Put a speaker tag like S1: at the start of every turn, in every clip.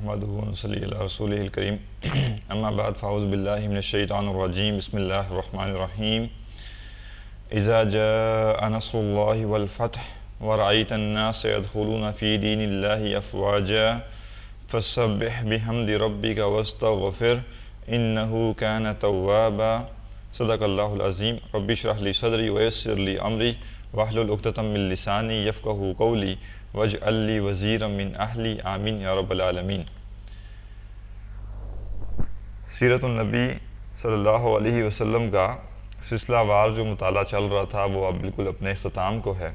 S1: نحمدہ ونصلی علی رسولہ الکریم اما بعد فاعوذ باللہ من الشیطان الرجیم بسم اللہ الرحمن الرحیم اذا جاء نصر اللہ والفتح ورأیت الناس يدخلون فی دین اللہ افواجا فسبح بحمد ربک واستغفر انہ کان توابا صدق اللہ العظیم رب اشرح لی صدری ویسر لی امری واحلل عقدۃ من لسانی یفقہوا قولی واجعل لی وزیرا من اہلی آمین یا رب العالمین۔ سیرت النبی صلی اللہ علیہ وسلم کا سلسلہ وار جو مطالعہ چل رہا تھا وہ اب بالکل اپنے اختتام کو ہے۔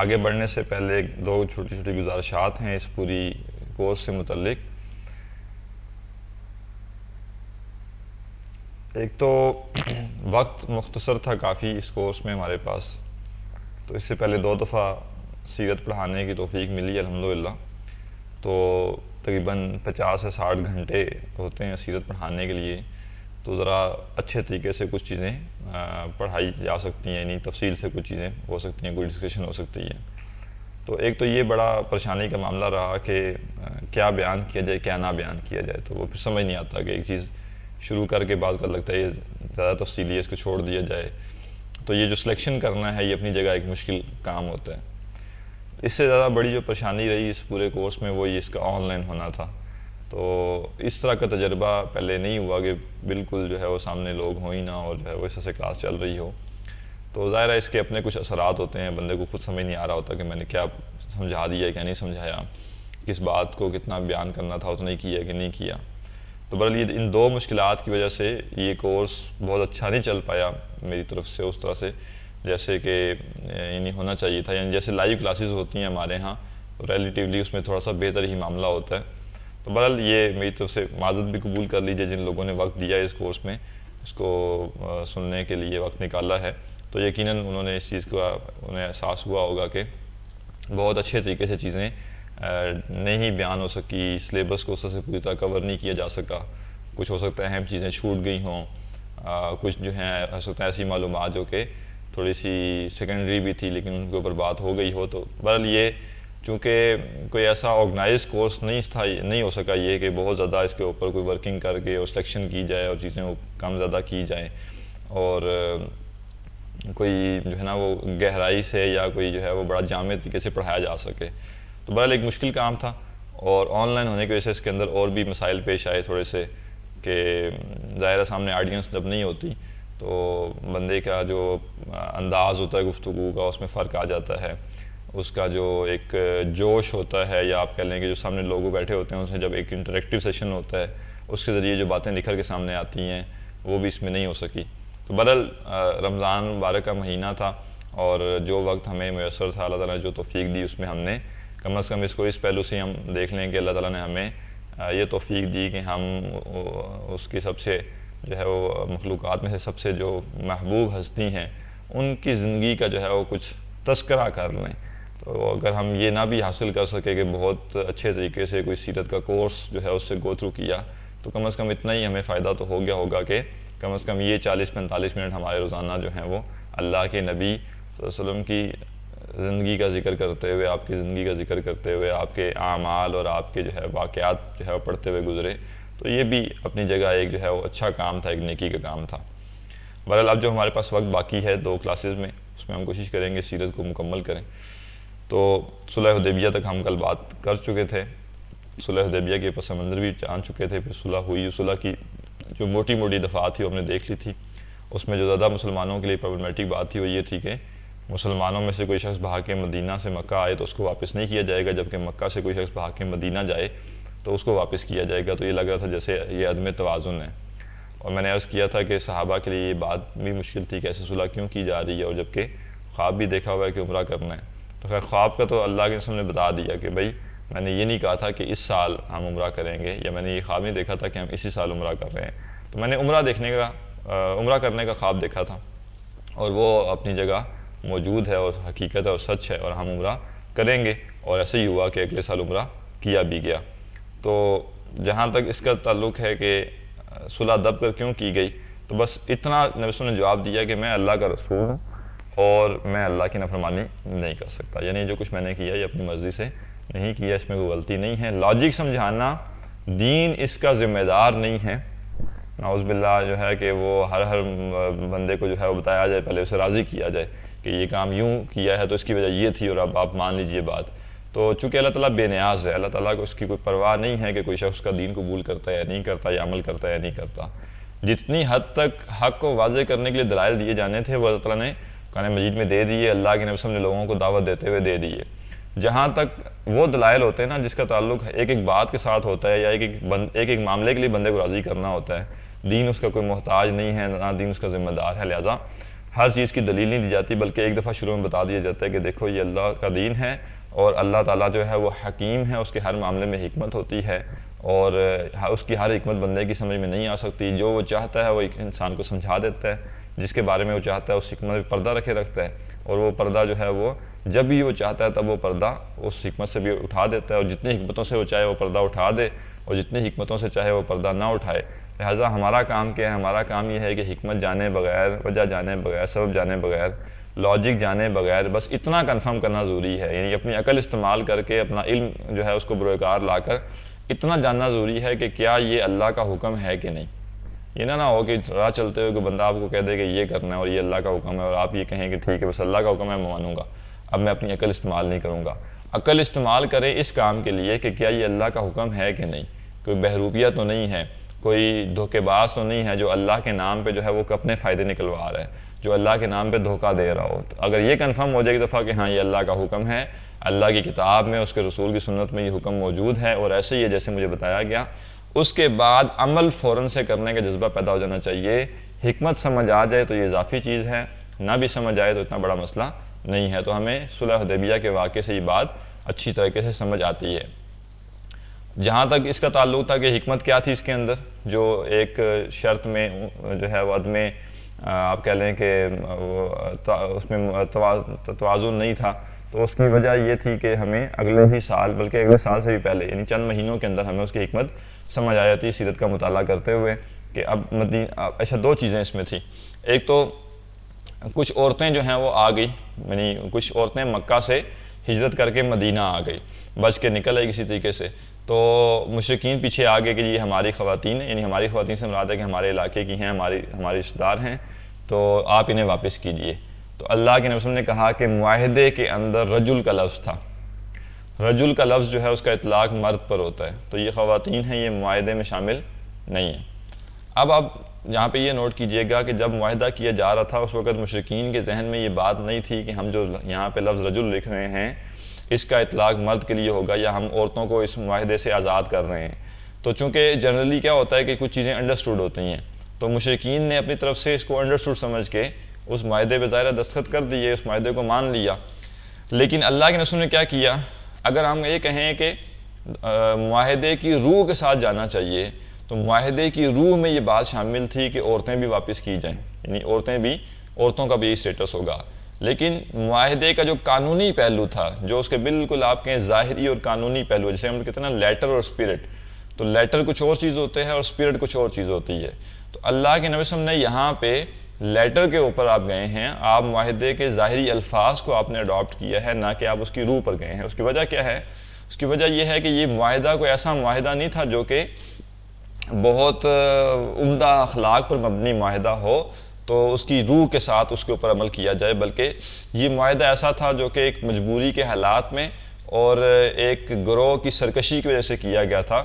S1: آگے بڑھنے سے پہلے دو چھوٹی چھوٹی گزارشات ہیں اس پوری کورس سے متعلق۔ ایک تو وقت مختصر تھا کافی اس کورس میں ہمارے پاس، تو اس سے پہلے 2 دفعہ سیرت پڑھانے کی توفیق ملی الحمدللہ، تو تقریباً 50 سے 60 گھنٹے ہوتے ہیں سیرت پڑھانے کے لیے، تو ذرا اچھے طریقے سے کچھ چیزیں پڑھائی جا سکتی ہیں، یعنی تفصیل سے کچھ چیزیں ہو سکتی ہیں، کوئی ڈسکشن ہو سکتی ہے۔ تو ایک تو یہ بڑا پریشانی کا معاملہ رہا کہ کیا بیان کیا جائے کیا نہ بیان کیا جائے، تو وہ پھر سمجھ نہیں آتا کہ ایک چیز شروع کر کے بعد کا لگتا ہے یہ زیادہ تفصیلی ہے، اس کو چھوڑ دیا جائے۔ تو یہ جو سلیکشن کرنا ہے یہ اپنی جگہ ایک مشکل کام ہوتا ہے۔ اس سے زیادہ بڑی جو پریشانی رہی اس پورے کورس میں وہ یہ اس کا آن لائن ہونا تھا۔ تو اس طرح کا تجربہ پہلے نہیں ہوا کہ بالکل جو ہے وہ سامنے لوگ ہوں ہی نہ، اور جو ہے وہ اس طرح سے کلاس چل رہی ہو، تو ظاہر ہے اس کے اپنے کچھ اثرات ہوتے ہیں، بندے کو خود سمجھ نہیں آ رہا ہوتا کہ میں نے کیا سمجھا دیا کیا نہیں سمجھایا، کس بات کو کتنا بیان کرنا تھا اتنا ہی کیا کہ نہیں کیا۔ تو بہرحال یہ ان 2 مشکلات کی وجہ سے یہ کورس بہت اچھا نہیں چل پایا میری طرف سے اس طرح سے جیسے کہ یعنی ہونا چاہیے تھا، یعنی جیسے لائیو کلاسز ہوتی ہیں ہمارے ہاں ریلیٹیولی اس میں تھوڑا سا بہتر ہی معاملہ ہوتا ہے۔ تو بہرحال یہ میری طرف سے معذرت بھی قبول کر لیجیے جن لوگوں نے وقت دیا ہے اس کورس میں، اس کو سننے کے لیے وقت نکالا ہے، تو یقیناً انہوں نے اس چیز کا انہیں احساس ہوا ہوگا کہ بہت اچھے طریقے سے چیزیں نہیں بیان ہو سکی، سلیبس کو اس سے پوری طرح کور نہیں کیا جا سکا، کچھ ہو سکتا ہے اہم چیزیں چھوٹ گئی ہوں، کچھ جو ہیں ہو سکتا ہے ایسی معلومات جو کہ تھوڑی سی سیکنڈری بھی تھی لیکن ان کے اوپر بات ہو گئی ہو۔ تو بہرحال یہ چونکہ کوئی ایسا آرگنائز کورس نہیں ہو سکا یہ کہ بہت زیادہ اس کے اوپر کوئی ورکنگ کر کے اور سلیکشن کی جائے اور چیزیں کم زیادہ کی جائیں اور کوئی جو ہے نا وہ گہرائی سے یا کوئی جو ہے وہ بڑا جامع طریقے سے پڑھایا جا سکے، تو بہرحال ایک مشکل کام تھا۔ اور آن لائن ہونے کی وجہ سے اس کے اندر اور بھی مسائل پیش آئے تھوڑے سے کہ ظاہر سامنے آڈینس جب نہیں ہوتی تو بندے کا جو انداز ہوتا ہے گفتگو کا اس میں فرق آ جاتا ہے، اس کا جو ایک جوش ہوتا ہے یا آپ کہہ لیں کہ جو سامنے لوگ بیٹھے ہوتے ہیں ان سے جب ایک انٹریکٹیو سیشن ہوتا ہے اس کے ذریعے جو باتیں نکھر کے سامنے آتی ہیں وہ بھی اس میں نہیں ہو سکی۔ تو بہرحال رمضان مبارک کا مہینہ تھا اور جو وقت ہمیں میسر تھا اللہ تعالیٰ نے جو توفیق دی اس میں ہم نے کم از کم اس کو اس پہلو سے ہم دیکھ لیں کہ اللہ تعالیٰ نے ہمیں یہ توفیق دی کہ ہم اس کی سب سے جو ہے وہ مخلوقات میں سے سب سے جو محبوب ہستی ہیں ان کی زندگی کا جو ہے وہ کچھ تذکرہ کر لیں۔ تو اگر ہم یہ نہ بھی حاصل کر سکے کہ بہت اچھے طریقے سے کوئی سیرت کا کورس جو ہے اس سے گو تھرو کیا، تو کم از کم اتنا ہی ہمیں فائدہ تو ہو گیا ہوگا کہ کم از کم یہ 40-45 منٹ ہمارے روزانہ جو ہیں وہ اللہ کے نبی صلی اللہ علیہ وسلم کی زندگی کا ذکر کرتے ہوئے، آپ کی زندگی کا ذکر کرتے ہوئے، آپ کے اعمال اور آپ کے جو ہے واقعات جو ہے وہ پڑھتے ہوئے گزرے، تو یہ بھی اپنی جگہ ایک جو ہے وہ اچھا کام تھا، ایک نیکی کا کام تھا۔ بہرحال اب جو ہمارے پاس وقت باقی ہے 2 کلاسز میں اس میں ہم کوشش کریں گے سیرت کو مکمل کریں۔ تو صلح حدیبیہ تک ہم کل بات کر چکے تھے، صلح حدیبیہ کے پس منظر بھی جان چکے تھے، پھر صلح ہوئی، صلح کی جو موٹی موٹی دفعات تھی وہ ہم نے دیکھ لی تھی۔ اس میں جو زیادہ مسلمانوں کے لیے پرابلمیٹک بات تھی وہ یہ تھی کہ مسلمانوں میں سے کوئی شخص بھاگ کے مدینہ سے مکہ آئے تو اس کو واپس نہیں کیا جائے گا، جبکہ مکہ سے کوئی شخص بھاگ کے مدینہ جائے تو اس کو واپس کیا جائے گا۔ تو یہ لگ رہا تھا جیسے یہ عدم توازن ہے، اور میں نے عرض کیا تھا کہ صحابہ کے لیے یہ بات بھی مشکل تھی کہ ایسے صلح کیوں کی جا رہی ہے، اور جبکہ خواب بھی دیکھا ہوا ہے کہ عمرہ کرنا ہے۔ تو خیر خواب کا تو اللہ کے رسول نے بتا دیا کہ بھائی میں نے یہ نہیں کہا تھا کہ اس سال ہم عمرہ کریں گے، یا میں نے یہ خواب نہیں دیکھا تھا کہ ہم اسی سال عمرہ کر رہے ہیں، تو میں نے عمرہ کرنے کا خواب دیکھا تھا اور وہ اپنی جگہ موجود ہے اور حقیقت ہے اور سچ ہے، اور ہم عمرہ کریں گے، اور ایسے ہی ہوا کہ اگلے سال عمرہ کیا بھی گیا۔ تو جہاں تک اس کا تعلق ہے کہ صلح دب کر کیوں کی گئی، تو بس اتنا نبی صلی اللہ علیہ وسلم نے جواب دیا کہ میں اللہ کا رسول ہوں اور میں اللہ کی نافرمانی نہیں کر سکتا، یعنی جو کچھ میں نے کیا یہ اپنی مرضی سے نہیں کیا، اس میں کوئی غلطی نہیں ہے۔ لاجک سمجھانا دین اس کا ذمہ دار نہیں ہے، نعوذ باللہ جو ہے کہ وہ ہر بندے کو جو ہے وہ بتایا جائے، پہلے اسے راضی کیا جائے کہ یہ کام یوں کیا ہے تو اس کی وجہ یہ تھی اور اب آپ مان لیجئے بات۔ تو چونکہ اللہ تعالیٰ بے نیاز ہے، اللہ تعالیٰ کو اس کی کوئی پرواہ نہیں ہے کہ کوئی شخص کا دین قبول کرتا ہے یا نہیں کرتا، یا عمل کرتا ہے یا نہیں کرتا۔ جتنی حد تک حق کو واضح کرنے کے لیے دلائل دیے جانے تھے وہ اللہ تعالیٰ نے قرآن مجید میں دے دیے، اللہ کے نبی صلی اللہ علیہ وسلم نے لوگوں کو دعوت دیتے ہوئے دے دیے۔ جہاں تک وہ دلائل ہوتے ہیں نا جس کا تعلق ایک ایک بات کے ساتھ ہوتا ہے یا ایک ایک معاملے کے لیے بندے کو راضی کرنا ہوتا ہے، دین اس کا کوئی محتاج نہیں ہے، نہ دین اس کا ذمہ دار ہے، لہٰذا ہر چیز کی دلیل نہیں دی جاتی، بلکہ ایک دفعہ شروع میں بتا دیا جاتا ہے کہ دیکھو یہ اللہ کا دین ہے اور اللہ تعالیٰ جو ہے وہ حکیم ہے، اس کے ہر معاملے میں حکمت ہوتی ہے اور اس کی ہر حکمت بندے کی سمجھ میں نہیں آ سکتی، جو وہ چاہتا ہے وہ انسان کو سمجھا دیتا ہے، جس کے بارے میں وہ چاہتا ہے اس حکمت میں پردہ رکھے رکھتا ہے، اور وہ پردہ جو ہے وہ جب بھی وہ چاہتا ہے تب وہ پردہ اس حکمت سے بھی اٹھا دیتا ہے، اور جتنی حکمتوں سے وہ چاہے وہ پردہ اٹھا دے اور جتنی حکمتوں سے چاہے وہ پردہ نہ اٹھائے۔ لہٰذا ہمارا کام کیا ہے؟ ہمارا کام یہ ہے کہ حکمت جانے بغیر، وجہ جانے بغیر، سبب جانے بغیر، لاجک جانے بغیر بس اتنا کنفرم کرنا ضروری ہے، یعنی اپنی عقل استعمال کر کے اپنا علم جو ہے اس کو بروکار لا کر اتنا جاننا ضروری ہے کہ کیا یہ اللہ کا حکم ہے کہ نہیں۔ یہ نہ ہو کہ راہ چلتے ہوئے کہ بندہ آپ کو کہہ دے کہ یہ کرنا ہے اور یہ اللہ کا حکم ہے، اور آپ یہ کہیں کہ ٹھیک ہے بس اللہ کا حکم ہے میں مانوں گا، اب میں اپنی عقل استعمال نہیں کروں گا۔ عقل استعمال کریں اس کام کے لیے کہ کیا یہ اللہ کا حکم ہے کہ نہیں، کوئی بہروپیہ تو نہیں ہے، کوئی دھوکے باز تو نہیں ہے جو اللہ کے نام پہ جو ہے وہ اپنے فائدے نکلوا رہا ہے، جو اللہ کے نام پہ دھوکہ دے رہا ہو۔ اگر یہ کنفرم ہو جائے ایک دفعہ کہ ہاں یہ اللہ کا حکم ہے، اللہ کی کتاب میں، اس کے رسول کی سنت میں یہ حکم موجود ہے اور ایسے ہی ہے جیسے مجھے بتایا گیا، اس کے بعد عمل فوراً سے کرنے کا جذبہ پیدا ہو جانا چاہیے۔ حکمت سمجھ آ جائے تو یہ اضافی چیز ہے، نہ بھی سمجھ آئے تو اتنا بڑا مسئلہ نہیں ہے۔ تو ہمیں صلح حدیبیہ کے واقعے سے یہ بات اچھی طریقے سے سمجھ آتی ہے۔ جہاں تک اس کا تعلق تھا کہ حکمت کیا تھی اس کے اندر، جو ایک شرط میں جو ہے وہ عدم آپ کہہ لیں کہ اس میں توازن نہیں تھا، تو اس کی وجہ یہ تھی کہ ہمیں اگلے ہی سال، بلکہ اگلے سال سے بھی پہلے یعنی چند مہینوں کے اندر ہمیں اس کی حکمت سمجھ آ جاتی سیرت کا مطالعہ کرتے ہوئے کہ اب اچھا دو چیزیں اس میں تھیں۔ ایک تو کچھ عورتیں جو ہیں وہ آ گئی، یعنی کچھ عورتیں مکہ سے ہجرت کر کے مدینہ آ گئی، بچ کے نکل آئی کسی طریقے سے، تو مشرکین پیچھے آ گئے کہ یہ ہماری خواتین ہیں، یعنی ہماری خواتین سے مراد ہے کہ ہمارے علاقے کی ہیں، ہماری رشتہ دار ہیں، تو آپ انہیں واپس کیجئے۔ تو اللہ کے نبی صلی اللہ علیہ وسلم نے کہا کہ معاہدے کے اندر رجل کا لفظ تھا، رجل کا لفظ جو ہے اس کا اطلاق مرد پر ہوتا ہے، تو یہ خواتین ہیں، یہ معاہدے میں شامل نہیں ہیں۔ اب آپ یہاں پہ یہ نوٹ کیجئے گا کہ جب معاہدہ کیا جا رہا تھا اس وقت مشرکین کے ذہن میں یہ بات نہیں تھی کہ ہم جو یہاں پہ لفظ رجل لکھ رہے ہیں اس کا اطلاق مرد کے لیے ہوگا یا ہم عورتوں کو اس معاہدے سے آزاد کر رہے ہیں۔ تو چونکہ جنرلی کیا ہوتا ہے کہ کچھ چیزیں انڈرسٹوڈ ہوتی ہیں، تو مشرکین نے اپنی طرف سے اس کو انڈرسٹوڈ سمجھ کے اس معاہدے پہ ظاہرہ دستخط کر دیے، اس معاہدے کو مان لیا۔ لیکن اللہ کے رسول نے کیا کیا؟ اگر ہم یہ کہیں کہ معاہدے کی روح کے ساتھ جانا چاہیے، تو معاہدے کی روح میں یہ بات شامل تھی کہ عورتیں بھی واپس کی جائیں، یعنی عورتوں کا بھی یہی سٹیٹس ہوگا۔ لیکن معاہدے کا جو قانونی پہلو تھا، جو اس کے بالکل آپ کہیں ظاہری اور قانونی پہلو، جیسے ہم کہتے ہیں نا لیٹر اور اسپرٹ، تو لیٹر کچھ اور چیز ہوتے ہیں اور اسپرٹ کچھ اور چیز ہوتی ہے۔ تو اللہ کے نبی صلی اللہ علیہ وسلم نے یہاں پہ لیٹر کے اوپر آپ گئے ہیں، آپ معاہدے کے ظاہری الفاظ کو آپ نے اڈاپٹ کیا ہے، نہ کہ آپ اس کی روح پر گئے ہیں۔ اس کی وجہ کیا ہے؟ اس کی وجہ یہ ہے کہ یہ معاہدہ کوئی ایسا معاہدہ نہیں تھا جو کہ بہت عمدہ اخلاق پر مبنی معاہدہ ہو تو اس کی روح کے ساتھ اس کے اوپر عمل کیا جائے، بلکہ یہ معاہدہ ایسا تھا جو کہ ایک مجبوری کے حالات میں اور ایک گروہ کی سرکشی کی وجہ سے کیا گیا تھا۔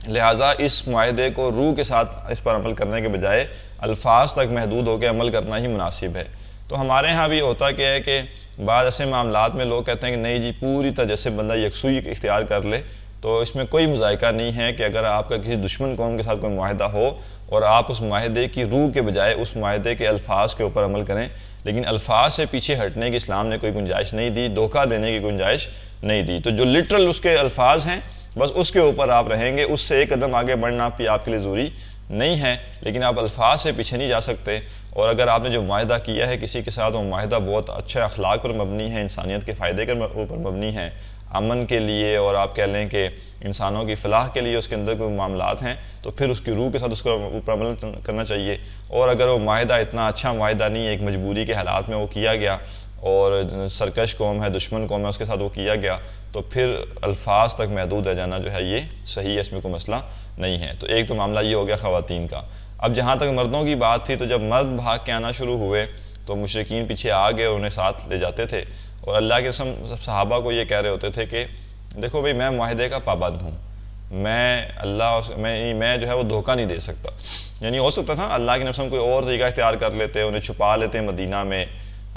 S1: لہٰذا اس معاہدے کو روح کے ساتھ اس پر عمل کرنے کے بجائے الفاظ تک محدود ہو کے عمل کرنا ہی مناسب ہے۔ تو ہمارے ہاں بھی ہوتا کیا ہے کہ بعض ایسے معاملات میں لوگ کہتے ہیں کہ نہیں جی پوری طرح جیسے بندہ یکسوئی اختیار کر لے، تو اس میں کوئی مذائقہ نہیں ہے کہ اگر آپ کا کسی دشمن قوم کے ساتھ کوئی معاہدہ ہو اور آپ اس معاہدے کی روح کے بجائے اس معاہدے کے الفاظ کے اوپر عمل کریں، لیکن الفاظ سے پیچھے ہٹنے کی اسلام نے کوئی گنجائش نہیں دی، دھوکہ دینے کی گنجائش نہیں دی۔ تو جو لٹرل اس کے الفاظ ہیں بس اس کے اوپر آپ رہیں گے، اس سے ایک قدم آگے بڑھنا بھی آپ کے لیے ضروری نہیں ہے، لیکن آپ الفاظ سے پیچھے نہیں جا سکتے۔ اور اگر آپ نے جو معاہدہ کیا ہے کسی کے ساتھ، وہ معاہدہ بہت اچھے اخلاق پر مبنی ہے، انسانیت کے فائدے کے اوپر مبنی ہے، امن کے لیے اور آپ کہہ لیں کہ انسانوں کی فلاح کے لیے اس کے اندر کوئی معاملات ہیں، تو پھر اس کی روح کے ساتھ اس کو اوپر عمل کرنا چاہیے۔ اور اگر وہ معاہدہ اتنا اچھا معاہدہ نہیں ہے، ایک مجبوری کے حالات میں وہ کیا گیا اور سرکش قوم ہے، دشمن قوم ہے، اس کے ساتھ وہ کیا گیا، تو پھر الفاظ تک محدود رہ جانا جو ہے یہ صحیح ہے، اس میں کوئی مسئلہ نہیں ہے۔ تو ایک تو معاملہ یہ ہو گیا خواتین کا۔ اب جہاں تک مردوں کی بات تھی، تو جب مرد بھاگ کے آنا شروع ہوئے تو مشرکین پیچھے آ گئے اور انہیں ساتھ لے جاتے تھے، اور اللہ کے قسم صحابہ کو یہ کہہ رہے ہوتے تھے کہ دیکھو بھئی میں معاہدے کا پابند ہوں، میں جو ہے وہ دھوکہ نہیں دے سکتا۔ یعنی ہو سکتا تھا اللہ کے نبی کوئی اور طریقہ اختیار کر لیتے، انہیں چھپا لیتے مدینہ میں،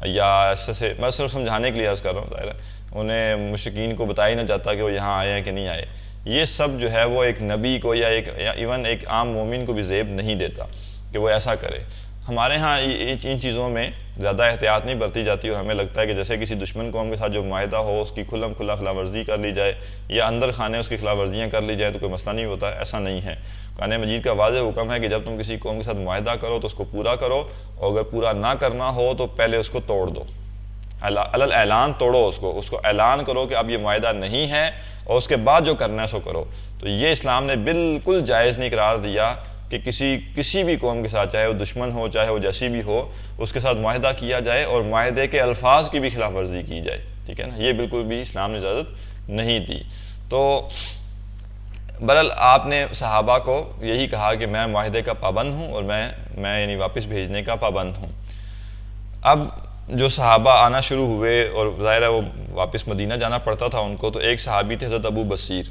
S1: یا ایسے سے میں صرف سمجھانے کے لیے عرض کر رہا ہوں، ظاہر ہے انہیں مشرکین کو بتایا ہی نہ جاتا کہ وہ یہاں آئے ہیں کہ نہیں آئے۔ یہ سب جو ہے وہ ایک نبی کو یا ایون ایک عام مومن کو بھی زیب نہیں دیتا کہ وہ ایسا کرے۔ ہمارے ہاں ان چیزوں میں زیادہ احتیاط نہیں برتی جاتی، اور ہمیں لگتا ہے کہ جیسے کسی دشمن قوم کے ساتھ جو معاہدہ ہو اس کی کھلم کھلا خلاف ورزی کر لی جائے، یا اندر خانے اس کی خلاف ورزیاں کر لی جائیں تو کوئی مسئلہ نہیں ہوتا۔ ایسا نہیں ہے۔ قرآن مجید کا واضح حکم ہے کہ جب تم کسی قوم کے ساتھ معاہدہ کرو تو اس کو پورا کرو، اور اگر پورا نہ کرنا ہو تو پہلے اس کو توڑ دو، علل اعلان توڑو، اس کو اعلان کرو کہ اب یہ معاہدہ نہیں ہے، اور اس کے بعد جو کرنا ہے سو کرو۔ تو یہ اسلام نے بالکل جائز نہیں قرار دیا کہ کسی بھی قوم کے ساتھ، چاہے وہ دشمن ہو چاہے وہ جیسی بھی ہو، اس کے ساتھ معاہدہ کیا جائے اور معاہدے کے الفاظ کی بھی خلاف ورزی کی جائے، ٹھیک ہے نا، یہ بالکل بھی اسلام نے اجازت نہیں دی۔ تو بہرحال آپ نے صحابہ کو یہی کہا کہ میں معاہدے کا پابند ہوں، اور میں یعنی واپس بھیجنے کا پابند ہوں۔ اب جو صحابہ آنا شروع ہوئے اور ظاہر ہے وہ واپس مدینہ جانا پڑتا تھا ان کو، تو ایک صحابی تھے حضرت ابو بصیر،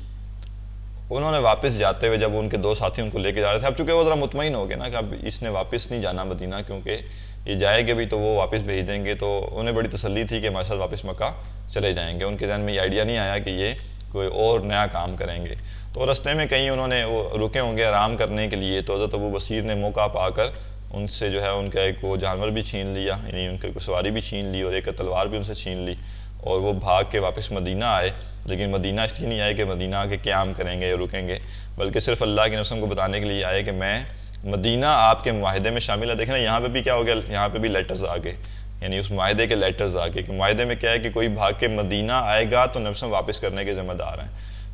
S1: انہوں نے واپس جاتے ہوئے جب ان کے دو ساتھی ان کو لے کے جا رہے تھے، اب چونکہ وہ ذرا مطمئن ہو گئے نا کہ اب اس نے واپس نہیں جانا مدینہ، کیونکہ یہ جائے گے بھی تو وہ واپس بھیج دیں گے، تو انہیں بڑی تسلی تھی کہ ہمارے ساتھ واپس مکہ چلے جائیں گے۔ ان کے ذہن میں یہ آئیڈیا نہیں آیا کہ یہ کوئی اور نیا کام کریں گے۔ تو رستے میں کہیں انہوں نے وہ رکے ہوں گے آرام کرنے کے لیے، تو حضرت ابو بصیر نے موقع پا کر ان سے جو ہے ان کا ایک وہ جانور بھی چھین لیا، یعنی ان کی سواری بھی چھین لی، اور ایک تلوار بھی ان سے چھین لی، اور وہ بھاگ کے واپس مدینہ آئے۔ لیکن مدینہ اس لیے نہیں آئے کہ مدینہ آ کے قیام کریں گے یا رکیں گے، بلکہ صرف اللہ کے نبی کو بتانے کے لیے آئے کہ میں مدینہ آپ کے معاہدے میں شامل ہے۔ دیکھیں نا یہاں پہ بھی کیا ہو گیا، یہاں پہ بھی لیٹرز آ گئے، یعنی اس معاہدے کے لیٹرز آ گئے کہ معاہدے میں کیا ہے کہ کوئی بھاگ کے مدینہ آئے گا تو نبی واپس کرنے کے ذمہ دار ہیں۔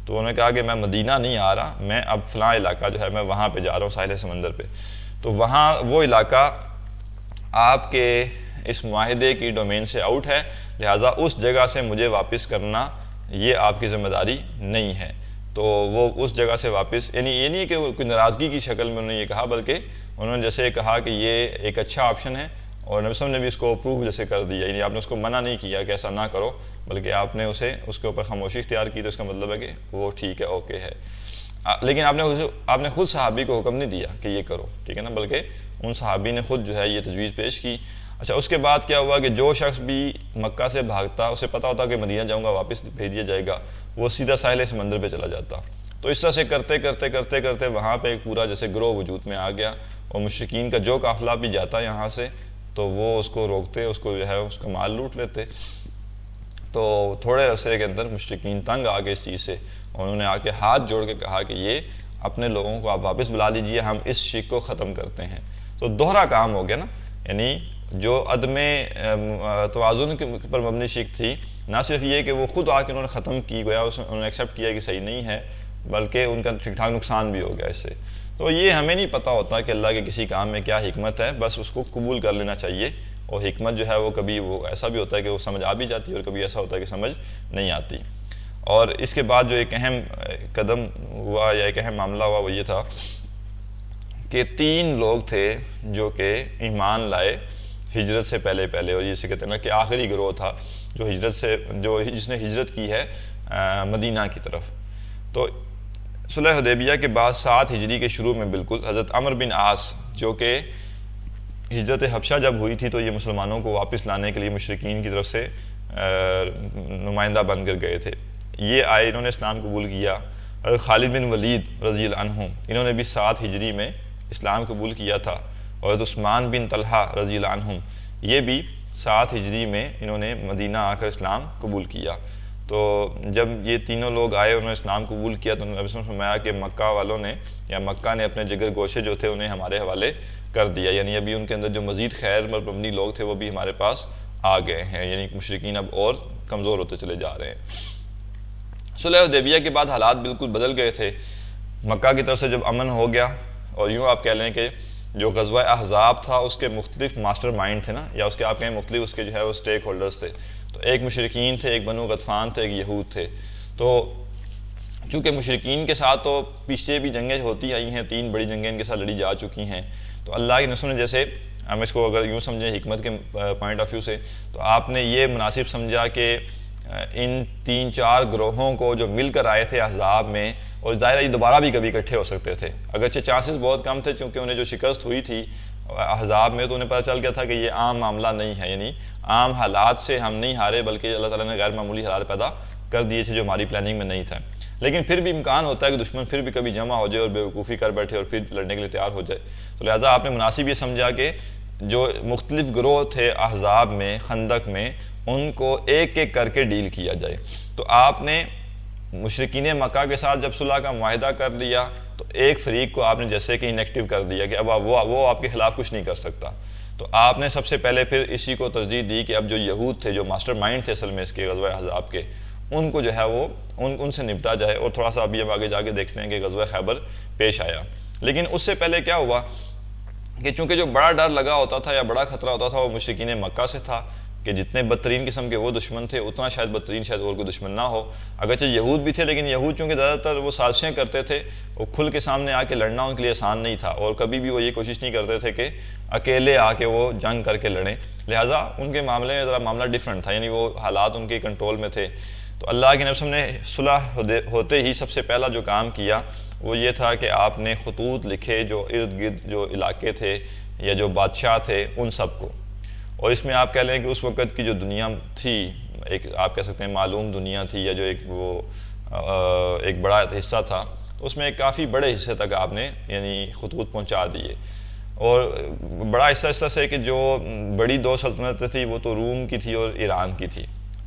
S1: تو انہوں نے کہا کہ میں مدینہ نہیں آ رہا، میں اب فلاں علاقہ جو ہے میں وہاں پہ جا رہا ہوں ساحل سمندر پہ، تو وہاں وہ علاقہ آپ کے اس معاہدے کی ڈومین سے آؤٹ ہے، لہٰذا اس جگہ سے مجھے واپس کرنا یہ آپ کی ذمہ داری نہیں ہے۔ تو وہ اس جگہ سے واپس، یعنی یہ نہیں کہ کوئی ناراضگی کی شکل میں انہوں نے یہ کہا، بلکہ انہوں نے جیسے کہا کہ یہ ایک اچھا آپشن ہے، اور نبی صلی اللہ علیہ وسلم نے بھی اس کو اپروو جیسے کر دیا، یعنی آپ نے اس کو منع نہیں کیا کہ ایسا نہ کرو، بلکہ آپ نے اس کے اوپر خاموشی اختیار کی، تو اس کا مطلب ہے کہ وہ ٹھیک ہے، اوکے ہے۔ لیکن آپ نے خود صحابی کو حکم نہیں دیا کہ یہ کرو، ٹھیک ہے نا، بلکہ ان صحابی نے خود جو ہے یہ تجویز پیش کی۔ اچھا، اس کے بعد کیا ہوا کہ جو شخص بھی مکہ سے بھاگتا، اسے پتہ ہوتا کہ مدینہ جاؤں گا واپس بھیج دیا جائے گا، وہ سیدھا ساحل سمندر پہ چلا جاتا۔ تو اس طرح سے کرتے وہاں پہ ایک پورا جیسے گروہ وجود میں آ گیا، اور مشرکین کا جو قافلہ بھی جاتا یہاں سے تو وہ اس کو روکتے، اس کو جو ہے اس کا مال لوٹ لیتے۔ تو تھوڑے عرصے کے اندر مشرکین تنگ آ گئے اس چیز سے، اور انہوں نے آ کے ہاتھ جوڑ کے کہا کہ یہ اپنے لوگوں کو آپ واپس بلا لیجئے، ہم اس شرک کو ختم کرتے ہیں۔ تو دوہرا کام ہو گیا نا، یعنی جو عدم توازن پر مبنی شرک تھی، نہ صرف یہ کہ وہ خود آ کے انہوں نے ختم کی گیا، انہوں نے ایکسیپٹ کیا کہ صحیح نہیں ہے، بلکہ ان کا ٹھیک ٹھاک نقصان بھی ہو گیا اس سے۔ تو یہ ہمیں نہیں پتہ ہوتا کہ اللہ کے کسی کام میں کیا حکمت ہے، بس اس کو قبول کر لینا چاہیے، اور حکمت جو ہے وہ کبھی وہ ایسا بھی ہوتا ہے کہ وہ سمجھ آ بھی جاتی ہے، اور کبھی ایسا ہوتا ہے کہ سمجھ نہیں آتی۔ اور اس کے بعد جو ایک اہم قدم ہوا یا ایک اہم معاملہ ہوا وہ یہ تھا کہ 3 لوگ تھے جو کہ ایمان لائے ہجرت سے پہلے، اور یہ سے کہتے ہیں نا کہ آخری گروہ تھا جو جس نے ہجرت کی ہے مدینہ کی طرف۔ تو صلح حدیبیہ کے بعد 7 ہجری کے شروع میں بالکل حضرت عمرو بن عاص جو کہ ہجرت حبشہ جب ہوئی تھی تو یہ مسلمانوں کو واپس لانے کے لیے مشرکین کی طرف سے نمائندہ بن کر گئے تھے، یہ آئے، انہوں نے اسلام قبول کیا۔ خالد بن ولید رضی اللہ عنہ، انہوں نے بھی 7 ہجری میں اسلام قبول کیا تھا، اور عثمان بن طلحہ رضی اللہ عنہ، یہ بھی 7 ہجری میں انہوں نے مدینہ آ کر اسلام قبول کیا۔ تو جب یہ تینوں لوگ آئے، انہوں نے اسلام قبول کیا، تو نبی صلی اللہ علیہ وسلم نے فرمایا کہ مکہ والوں نے یا مکہ نے اپنے جگر گوشے جو تھے انہیں ہمارے حوالے کر دیا، یعنی ابھی ان کے اندر جو مزید خیر پر مبنی لوگ تھے وہ بھی ہمارے پاس آ گئے ہیں، یعنی مشرکین اب اور کمزور ہوتے چلے جا رہے ہیں۔ صلح حدیبیہ کے بعد حالات بالکل بدل گئے تھے، مکہ کی طرف سے جب امن ہو گیا، اور یوں آپ کہہ لیں کہ جو غزوہ احزاب تھا اس کے مختلف ماسٹر مائنڈ تھے نا، یا اس کے آپ کہیں مختلف اس کے جو ہے وہ سٹیک ہولڈرز تھے، تو ایک مشرکین تھے، ایک بنو غطفان تھے، ایک یہود تھے۔ تو چونکہ مشرکین کے ساتھ تو پیچھے بھی جنگیں ہوتی آئی ہیں، 3 بڑی جنگیں ان کے ساتھ لڑی جا چکی ہیں، تو اللہ کے رسول نے جیسے ہم اس کو اگر یوں سمجھیں حکمت کے پوائنٹ آف ویو سے، تو آپ نے یہ مناسب سمجھا کہ ان 3-4 گروہوں کو جو مل کر آئے تھے احزاب میں، اور ظاہر ہے یہ دوبارہ بھی کبھی اکٹھے ہو سکتے تھے، اگرچہ چانسز بہت کم تھے چونکہ انہیں جو شکست ہوئی تھی احزاب میں تو انہیں پتہ چل گیا تھا کہ یہ عام معاملہ نہیں ہے، یعنی عام حالات سے ہم نہیں ہارے بلکہ اللہ تعالیٰ نے غیر معمولی حالات پیدا کر دیے تھے جو ہماری پلاننگ میں نہیں تھا۔ لیکن پھر بھی امکان ہوتا ہے کہ دشمن پھر بھی کبھی جمع ہو جائے اور بیوقوفی کر بیٹھے اور پھر لڑنے کے لیے تیار ہو جائے، تو لہٰذا آپ نے مناسب یہ سمجھا کہ جو مختلف گروہ تھے احزاب میں، خندق میں، ان کو ایک ایک کر کے ڈیل کیا جائے۔ تو آپ نے مشرکین مکہ کے ساتھ جب صلح کا معاہدہ کر لیا تو ایک فریق کو آپ نے جیسے کہ انیکٹیو کر دیا کہ اب وہ آپ کے خلاف کچھ نہیں کر سکتا، تو آپ نے سب سے پہلے پھر اسی کو ترجیح دی کہ اب جو یہود تھے، جو ماسٹر مائنڈ تھے اصل میں اس کے غزوہ احزاب کے، ان کو جو ہے وہ ان سے نپٹا جائے، اور تھوڑا سا ابھی اب آگے جا کے دیکھتے ہیں کہ غزوہ خیبر پیش آیا۔ لیکن اس سے پہلے کیا ہوا کہ چونکہ جو بڑا ڈر لگا ہوتا تھا یا بڑا خطرہ ہوتا تھا وہ مشرکین مکہ سے تھا کہ جتنے بدترین قسم کے وہ دشمن تھے اتنا شاید بدترین شاید اور کوئی دشمن نہ ہو، اگرچہ یہود بھی تھے لیکن یہود چونکہ زیادہ تر وہ سازشیں کرتے تھے، وہ کھل کے سامنے آ کے لڑنا ان کے لیے آسان نہیں تھا، اور کبھی بھی وہ یہ کوشش نہیں کرتے تھے کہ اکیلے آ کے وہ جنگ کر کے لڑیں، لہٰذا ان کے معاملے میں ذرا معاملہ ڈیفرنٹ تھا، یعنی وہ حالات ان کے کنٹرول میں تھے۔ تو اللہ کے نبی نے صلح ہوتے ہی سب سے پہلا جو کام کیا وہ یہ تھا کہ آپ نے خطوط لکھے جو ارد گرد جو علاقے تھے یا جو بادشاہ تھے ان سب کو، اور اس میں آپ کہہ لیں کہ اس وقت کی جو دنیا تھی، ایک آپ کہہ سکتے ہیں معلوم دنیا تھی یا جو ایک بڑا حصہ تھا، اس میں ایک کافی بڑے حصے تک آپ نے یعنی خطوط پہنچا دیے، اور بڑا حصہ اس طرح سے کہ جو بڑی 2 سلطنتیں تھیں وہ تو روم کی تھی اور ایران کی تھی،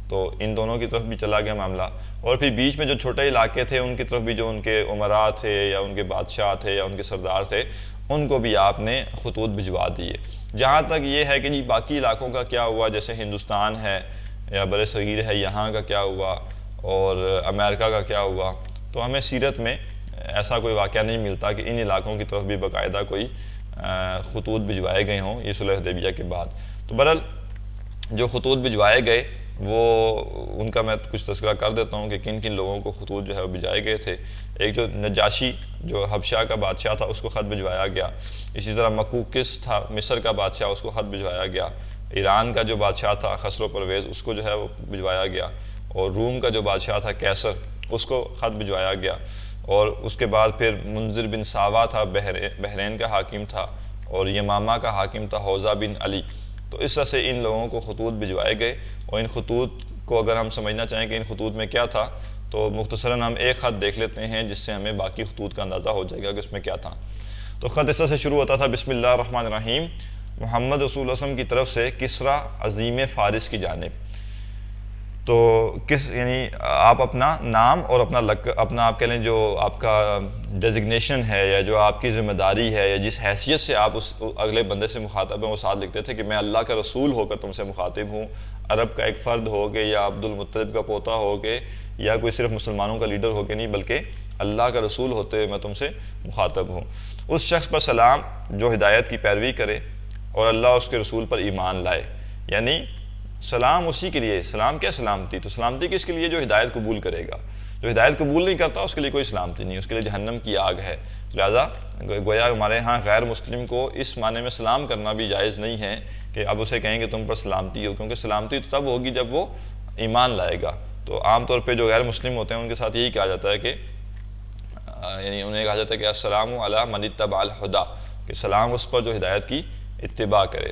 S1: تو ان دونوں کی طرف بھی چلا گیا معاملہ، اور پھر بیچ میں جو چھوٹے علاقے تھے ان کی طرف بھی جو ان کے عمراء تھے یا ان کے بادشاہ تھے یا ان کے سردار تھے ان کو بھی آپ نے خطوط بھجوا دیے۔ جہاں تک یہ ہے کہ جی باقی علاقوں کا کیا ہوا، جیسے ہندوستان ہے یا بر صغیر ہے، یہاں کا کیا ہوا اور امریکہ کا کیا ہوا، تو ہمیں سیرت میں ایسا کوئی واقعہ نہیں ملتا کہ ان علاقوں کی طرف بھی باقاعدہ کوئی خطوط بھجوائے گئے ہوں یہ صلح حدیبیہ کے بعد۔ تو بہرحال جو خطوط بھجوائے گئے وہ ان کا میں کچھ تذکرہ کر دیتا ہوں کہ کن کن لوگوں کو خطوط جو ہے وہ بھجائے گئے تھے۔ ایک جو نجاشی جو حبشہ کا بادشاہ تھا اس کو خط بھجوایا گیا، اسی طرح مقوقس تھا مصر کا بادشاہ اس کو خط بھجوایا گیا، ایران کا جو بادشاہ تھا خسرو پرویز اس کو جو ہے وہ بھجوایا گیا، اور روم کا جو بادشاہ تھا کیسر اس کو خط بھجوایا گیا، اور اس کے بعد پھر منذر بن ساوا تھا بحرین کا حاکم تھا، اور یمامہ کا حاکم تھا حوزہ بن علی۔ تو اس طرح سے ان لوگوں کو خطوط بھجوائے گئے، اور ان خطوط کو اگر ہم سمجھنا چاہیں کہ ان خطوط میں کیا تھا تو مختصراً ہم ایک خط دیکھ لیتے ہیں جس سے ہمیں باقی خطوط کا اندازہ ہو جائے گا کہ اس میں کیا تھا۔ تو خط اس طرح سے شروع ہوتا تھا، بسم اللہ الرحمن الرحیم، محمد رسول اللہ علیہ وسلم کی طرف سے کسریٰ عظیم فارس کی جانب۔ تو یعنی آپ اپنا نام اور اپنا آپ کہہ لیں جو آپ کا ڈیزگنیشن ہے یا جو آپ کی ذمہ داری ہے یا جس حیثیت سے آپ اس اگلے بندے سے مخاطب ہیں وہ ساتھ لکھتے تھے کہ میں اللہ کا رسول ہو کر تم سے مخاطب ہوں، عرب کا ایک فرد ہو گے یا عبد المطلب کا پوتا ہو گے یا کوئی صرف مسلمانوں کا لیڈر ہو گے، نہیں بلکہ اللہ کا رسول ہوتے ہوئے میں تم سے مخاطب ہوں۔ اس شخص پر سلام جو ہدایت کی پیروی کرے اور اللہ اس کے رسول پر ایمان لائے، یعنی سلام اسی کے لیے، سلام کیا سلامتی، تو سلامتی کس کے لیے؟ جو ہدایت قبول کرے گا، جو ہدایت قبول نہیں کرتا اس کے لیے کوئی سلامتی نہیں، اس کے لیے جہنم کی آگ ہے۔ لہذا گویا ہمارے ہاں غیر مسلم کو اس معنی میں سلام کرنا بھی جائز نہیں ہے کہ اب اسے کہیں کہ تم پر سلامتی ہو، کیونکہ سلامتی تو تب ہوگی جب وہ ایمان لائے گا۔ تو عام طور پہ جو غیر مسلم ہوتے ہیں ان کے ساتھ یہی کہا جاتا ہے کہ یعنی انہیں کہا جاتا ہے کہ السلام علی من اتبع الہدی، کہ سلام اس پر جو ہدایت کی اتباع کرے،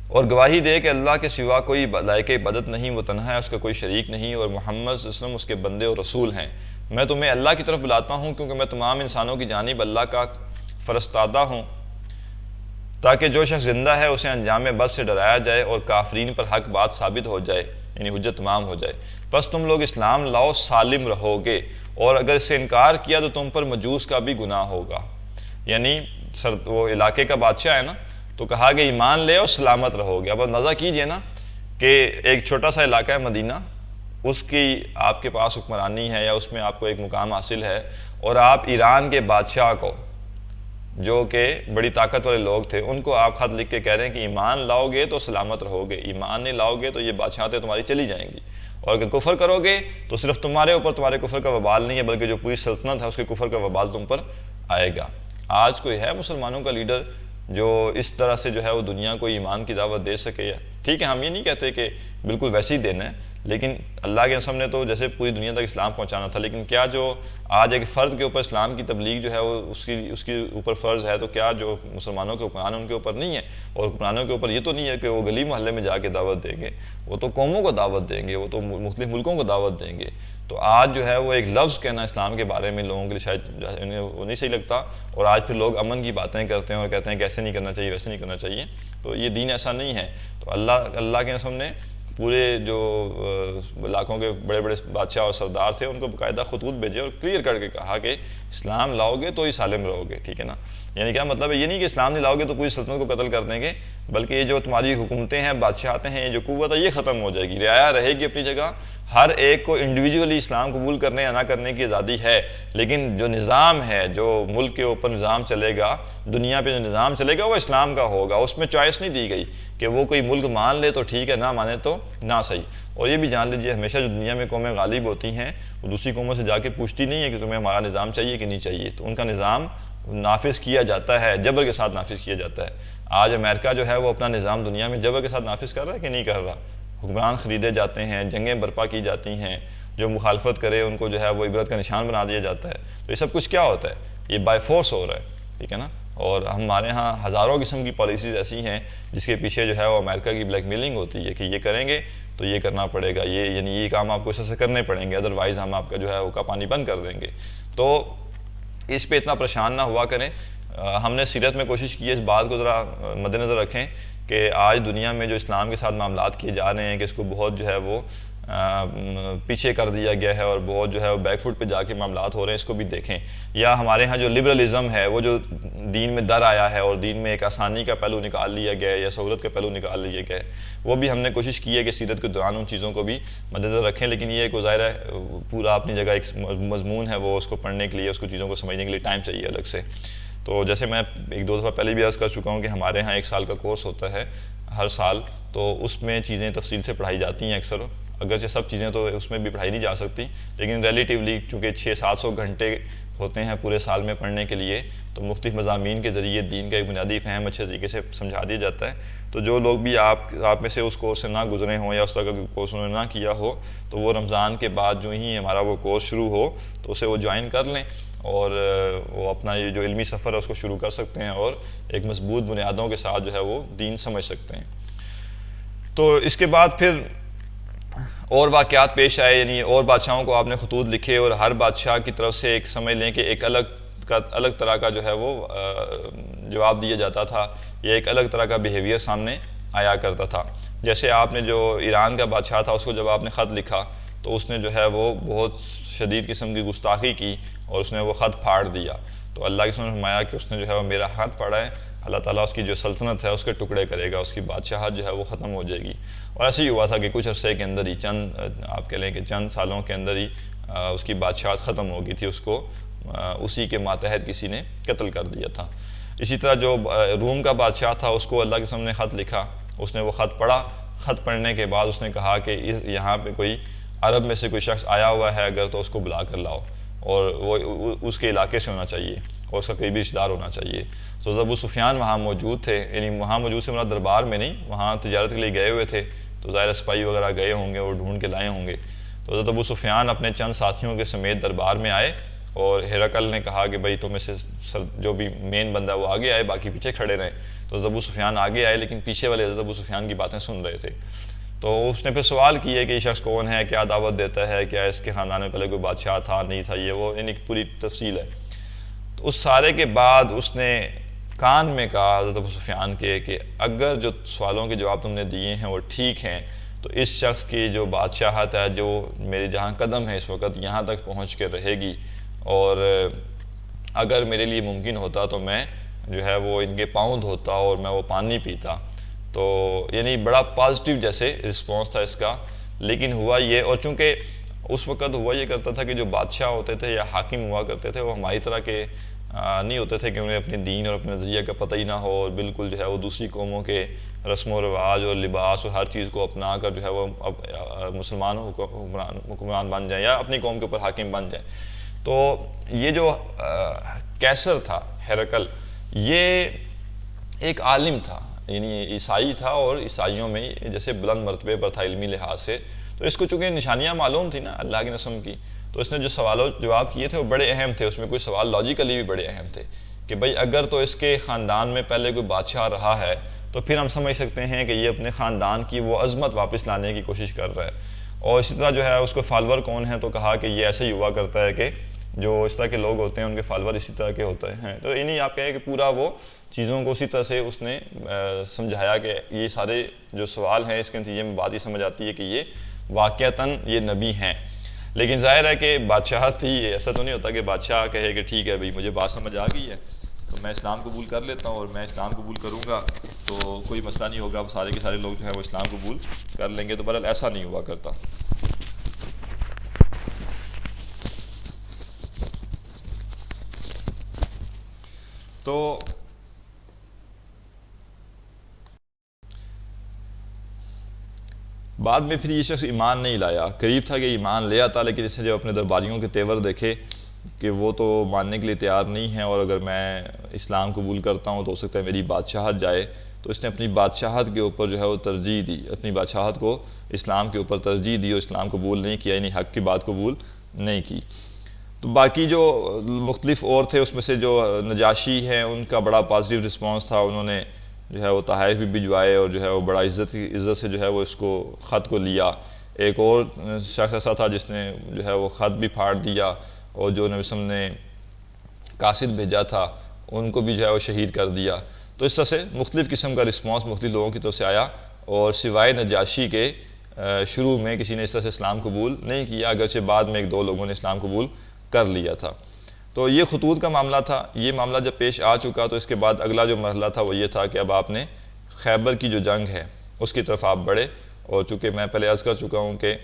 S1: اور گواہی دے کہ اللہ کے سوا کوئی لائق عبادت نہیں، وہ تنہا ہے، اس کا کوئی شریک نہیں، اور محمد صلی اللہ علیہ وسلم اس کے بندے اور رسول ہیں۔ میں تمہیں اللہ کی طرف بلاتا ہوں کیونکہ میں تمام انسانوں کی جانب اللہ کا فرستادہ ہوں، تاکہ جو شخص زندہ ہے اسے انجام بد سے ڈرایا جائے اور کافرین پر حق بات ثابت ہو جائے، یعنی حجت تمام ہو جائے۔ بس تم لوگ اسلام لاؤ سالم رہو گے، اور اگر اس سے انکار کیا تو تم پر مجوس کا بھی گناہ ہوگا، یعنی وہ علاقے کا بادشاہ ہے نا، تو کہا کہ ایمان لے اور سلامت رہو گے۔ اب اندازہ کیجئے نا کہ ایک چھوٹا سا علاقہ ہے مدینہ، اس کی آپ کے پاس حکمرانی ہے یا اس میں آپ کو ایک مقام حاصل ہے، اور آپ ایران کے بادشاہ کو جو کہ بڑی طاقت والے لوگ تھے ان کو آپ خط لکھ کے کہہ رہے ہیں کہ ایمان لاؤ گے تو سلامت رہو گے، ایمان نہیں لاؤ گے تو یہ بادشاہتیں تمہاری چلی جائیں گی، اور اگر کفر کرو گے تو صرف تمہارے اوپر تمہارے کفر کا وبال نہیں ہے بلکہ جو پوری سلطنت ہے اس کے کفر کا وبال تم پر آئے گا۔ آج کوئی ہے مسلمانوں کا لیڈر جو اس طرح سے جو ہے وہ دنیا کو ایمان کی دعوت دے سکے؟ ٹھیک ہے، ہم یہ نہیں کہتے کہ بالکل ویسے ہی دینا ہے، لیکن اللہ کے قسم نے تو جیسے پوری دنیا تک اسلام پہنچانا تھا، لیکن کیا جو آج ایک فرد کے اوپر اسلام کی تبلیغ جو ہے وہ اس کی اوپر فرض ہے، تو کیا جو مسلمانوں کے حکمران ہیں ان کے اوپر نہیں ہے؟ اور حکمرانوں کے اوپر یہ تو نہیں ہے کہ وہ گلی محلے میں جا کے دعوت دیں گے، وہ تو قوموں کو دعوت دیں گے، وہ تو مختلف ملکوں کو دعوت دیں گے۔ تو آج جو ہے وہ ایک لفظ کہنا اسلام کے بارے میں لوگوں کے لیے شاید انہیں وہ نہیں صحیح لگتا، اور آج پھر لوگ امن کی باتیں کرتے ہیں اور کہتے ہیں کہ ایسے نہیں کرنا چاہیے، ویسے نہیں کرنا چاہیے۔ تو یہ دین ایسا نہیں ہے۔ تو اللہ کے قسم نے پورے جو علاقوں کے بڑے بڑے بادشاہ اور سردار تھے ان کو باقاعدہ خطوط بھیجے اور کلیئر کر کے کہا کہ اسلام لاؤ گے تو ہی سالم رہو گے، ٹھیک ہے نا؟ یعنی کیا مطلب ہے؟ یہ نہیں کہ اسلام نہیں لاؤ گے تو پوری سلطنت کو قتل کر دیں گے، بلکہ یہ جو تمہاری حکومتیں ہیں، بادشاہتیں ہیں، یہ جو قوت ہے، یہ ختم ہو جائے گی، رعایا رہے گی اپنی جگہ۔ ہر ایک کو انڈیویجولی اسلام قبول کرنے یا نہ کرنے کی آزادی ہے، لیکن جو نظام ہے، جو ملک کے اوپر نظام چلے گا، دنیا پہ جو نظام چلے گا وہ اسلام کا ہوگا۔ اس میں چوائس نہیں دی گئی کہ وہ کوئی ملک مان لے تو ٹھیک ہے، نہ مانے تو نہ صحیح۔ اور یہ بھی جان لیجیے، ہمیشہ جو دنیا میں قومیں غالب ہوتی ہیں وہ دوسری قوموں سے جا کے پوچھتی نہیں ہے کہ تمہیں ہمارا نظام چاہیے کہ نہیں چاہیے، تو ان کا نظام نافذ کیا جاتا ہے، جبر کے ساتھ نافذ کیا جاتا ہے۔ آج امریکہ جو ہے وہ اپنا نظام دنیا میں جبر کے ساتھ نافذ کر رہا ہے کہ نہیں کر رہا؟ حکمران خریدے جاتے ہیں، جنگیں برپا کی جاتی ہیں، جو مخالفت کرے ان کو جو ہے وہ عبرت کا نشان بنا دیا جاتا ہے۔ تو یہ سب کچھ کیا ہوتا ہے؟ یہ بائی فورس ہو رہا ہے، ٹھیک ہے نا؟ اور ہمارے ہاں ہزاروں قسم کی پالیسیز ایسی ہیں جس کے پیچھے جو ہے وہ امریکہ کی بلیک میلنگ ہوتی ہے کہ یہ کریں گے تو یہ کرنا پڑے گا، یعنی یہ کام آپ کو اس طرح سے کرنے پڑیں گے، ادروائز ہم آپ کا جو ہے وہ کا پانی بند کر دیں گے۔ تو اس پہ اتنا پریشان نہ ہوا کریں۔ ہم نے سیرت میں کوشش کی ہے اس بات کو ذرا مد نظر رکھیں کہ آج دنیا میں جو اسلام کے ساتھ معاملات کیے جا رہے ہیں کہ اس کو بہت جو ہے وہ پیچھے کر دیا گیا ہے اور بہت جو ہے وہ بیک فٹ پہ جا کے معاملات ہو رہے ہیں، اس کو بھی دیکھیں۔ یا ہمارے ہاں جو لبرلزم ہے وہ جو دین میں در آیا ہے اور دین میں ایک آسانی کا پہلو نکال لیا گیا ہے یا سہولت کا پہلو نکال لیا گیا ہے، وہ بھی ہم نے کوشش کی ہے کہ سیرت کے دوران ان چیزوں کو بھی مد نظر رکھیں۔ لیکن یہ ایک ظاہر ہے پورا اپنی جگہ ایک مضمون ہے، وہ اس کو پڑھنے کے لیے، اس کو چیزوں کو سمجھنے کے لیے ٹائم چاہیے الگ سے۔ تو جیسے میں ایک دو دفعہ پہلے بھی عرض کر چکا ہوں کہ ہمارے ہاں 1 سال کا کورس ہوتا ہے ہر سال، تو اس میں چیزیں تفصیل سے پڑھائی جاتی ہیں اکثر، اگرچہ سب چیزیں تو اس میں بھی پڑھائی نہیں جا سکتی، لیکن ریلیٹیولی چونکہ 600-700 گھنٹے ہوتے ہیں پورے سال میں پڑھنے کے لیے، تو مختلف مضامین کے ذریعے دین کا ایک بنیادی فہم اچھے طریقے سے سمجھا دیا جاتا ہے۔ تو جو لوگ بھی آپ میں سے اس کورس سے نہ گزرے ہوں یا اس طرح کا کورس انہوں نے نہ کیا ہو، تو وہ رمضان کے بعد جو ہی ہمارا وہ کورس شروع ہو تو اسے وہ جوائن کر لیں اور وہ اپنا یہ جو علمی سفر ہے اس کو شروع کر سکتے ہیں اور ایک مضبوط بنیادوں کے ساتھ جو ہے وہ دین سمجھ سکتے ہیں۔ تو اس کے بعد پھر اور واقعات پیش آئے، یعنی اور بادشاہوں کو آپ نے خطوط لکھے اور ہر بادشاہ کی طرف سے ایک سمجھ لیں کہ ایک الگ طرح کا جو ہے وہ جواب دیا جاتا تھا یا ایک الگ طرح کا بیہیویئر سامنے آیا کرتا تھا۔ جیسے آپ نے جو ایران کا بادشاہ تھا اس کو جب آپ نے خط لکھا تو اس نے جو ہے وہ بہت شدید قسم کی گستاخی کی اور اس نے وہ خط پھاڑ دیا، تو اللہ کے سامنے فرمایا کہ اس نے جو ہے وہ میرا خط پڑھا ہے، اللہ تعالیٰ اس کی جو سلطنت ہے اس کے ٹکڑے کرے گا، اس کی بادشاہت جو ہے وہ ختم ہو جائے گی۔ اور ایسے ہی ہوا تھا کہ کچھ عرصے کے اندر ہی آپ کہہ لیں کہ چند سالوں کے اندر ہی اس کی بادشاہت ختم ہو گئی تھی، اس کو اسی کے ماتحت کسی نے قتل کر دیا تھا۔ اسی طرح جو روم کا بادشاہ تھا اس کو اللہ کے سامنے خط لکھا، اس نے وہ خط پڑھا، خط پڑھنے کے بعد اس نے کہا کہ یہاں پہ کوئی عرب میں سے کوئی شخص آیا ہوا ہے اگر تو اس کو بلا کر لاؤ، اور وہ اس کے علاقے سے ہونا چاہیے اور اس کا قریبی رشتہ دار ہونا چاہیے۔ تو جب ابو سفیان وہاں موجود تھے، یعنی وہاں موجود سے مراد دربار میں نہیں، وہاں تجارت کے لیے گئے ہوئے تھے، تو ظاہر سپاہی وغیرہ گئے ہوں گے اور ڈھونڈ کے لائے ہوں گے۔ تو حضرت ابو سفیان اپنے چند ساتھیوں کے سمیت دربار میں آئے اور ہرقل نے کہا کہ بھائی تم میں سے جو بھی مین بندہ وہ آگے آئے، باقی پیچھے کھڑے رہیں۔ تو حضرت ابو سفیان آگے آئے لیکن پیچھے والے حضرت ابو سفیان کی باتیں سن رہے تھے۔ تو اس نے پھر سوال کیے کہ یہ شخص کون ہے، کیا دعوت دیتا ہے، کیا اس کے خاندان میں پہلے کوئی بادشاہ تھا نہیں تھا، یہ وہ یعنی پوری تفصیل ہے۔ تو اس سارے کے بعد اس نے کان میں کہا حضرت ابو سفیان کے کہ اگر جو سوالوں کے جواب تم نے دیے ہیں وہ ٹھیک ہیں تو اس شخص کی جو بادشاہت ہے، جو میرے جہاں قدم ہے اس وقت، یہاں تک پہنچ کے رہے گی، اور اگر میرے لیے ممکن ہوتا تو میں جو ہے وہ ان کے پاؤں دھوتا اور میں وہ پانی پیتا۔ تو یعنی بڑا پازیٹیو جیسے رسپانس تھا اس کا۔ لیکن ہوا یہ، اور چونکہ اس وقت ہوا یہ کرتا تھا کہ جو بادشاہ ہوتے تھے یا حاکم ہوا کرتے تھے وہ ہماری طرح کے نہیں ہوتے تھے کہ انہیں اپنے دین اور اپنے نظریہ کا پتہ ہی نہ ہو، اور بالکل جو ہے وہ دوسری قوموں کے رسم و رواج اور لباس اور ہر چیز کو اپنا کر جو ہے وہ مسلمان حکمران بن جائیں یا اپنی قوم کے اوپر حاکم بن جائیں۔ تو یہ جو کیسر تھا، ہیرکل، یہ ایک عالم تھا، یعنی عیسائی تھا، اور عیسائیوں میں جیسے بلند مرتبے پر تھا علمی لحاظ سے، تو اس کو چونکہ نشانیاں معلوم تھی نا اللہ کی قسم کی، تو اس نے جو سوال و جواب کیے تھے وہ بڑے اہم تھے، اس میں کوئی سوال لاجیکلی بھی بڑے اہم تھے کہ بھئی اگر تو اس کے خاندان میں پہلے کوئی بادشاہ رہا ہے تو پھر ہم سمجھ سکتے ہیں کہ یہ اپنے خاندان کی وہ عظمت واپس لانے کی کوشش کر رہا ہے، اور اسی طرح جو ہے اس کو فالور کون ہے، تو کہا کہ یہ ایسے ہی ہوا کرتا ہے کہ جو اس طرح کے لوگ ہوتے ہیں ان کے فالور اسی طرح کے ہوتے ہیں۔ تو انہیں آپ کہیں کہ پورا وہ چیزوں کو اسی طرح سے اس نے سمجھایا کہ یہ سارے جو سوال ہیں اس کے نتیجے میں بات یہ سمجھ آتی ہے کہ یہ واقعتاً یہ نبی ہیں۔ لیکن ظاہر ہے کہ بادشاہت تھی، ایسا تو نہیں ہوتا کہ بادشاہ کہے کہ ٹھیک ہے بھئی مجھے بات سمجھ آ گئی ہے تو میں اسلام قبول کر لیتا ہوں، اور میں اسلام قبول کروں گا تو کوئی مسئلہ نہیں ہوگا، سارے کے سارے لوگ جو ہیں وہ اسلام قبول کر لیں گے، تو بہرحال ایسا نہیں ہوا کرتا۔ تو بعد میں پھر یہ شخص ایمان نہیں لایا، قریب تھا کہ ایمان لے آتا، لیکن اس نے جب اپنے درباریوں کے تیور دیکھے کہ وہ تو ماننے کے لیے تیار نہیں ہیں، اور اگر میں اسلام قبول کرتا ہوں تو ہو سکتا ہے میری بادشاہت جائے، تو اس نے اپنی بادشاہت کے اوپر جو ہے وہ ترجیح دی، اپنی بادشاہت کو اسلام کے اوپر ترجیح دی اور اسلام قبول نہیں کیا، یعنی حق کی بات قبول نہیں کی۔ تو باقی جو مختلف اور تھے اس میں سے جو نجاشی ہیں ان کا بڑا پازیٹیو رسپانس تھا، انہوں نے جو ہے وہ تحائف بھی بھجوائے اور جو ہے وہ بڑا عزت سے جو ہے وہ اس کو خط کو لیا۔ ایک اور شخص ایسا تھا جس نے جو ہے وہ خط بھی پھاڑ دیا، اور جو نبی صلی اللہ علیہ وسلم نے قاصد بھیجا تھا ان کو بھی جو ہے وہ شہید کر دیا۔ تو اس طرح سے مختلف قسم کا رسپانس مختلف لوگوں کی طرف سے آیا، اور سوائے نجاشی کے شروع میں کسی نے اس طرح سے اسلام قبول نہیں کیا، اگرچہ بعد میں ایک دو لوگوں نے اسلام قبول کر لیا تھا۔ تو یہ خطوط کا معاملہ تھا۔ یہ معاملہ جب پیش آ چکا تو اس کے بعد اگلا جو مرحلہ تھا وہ یہ تھا کہ اب آپ نے خیبر کی جو جنگ ہے اس کی طرف آپ بڑھے، اور چونکہ میں پہلے عرض کر چکا ہوں کہ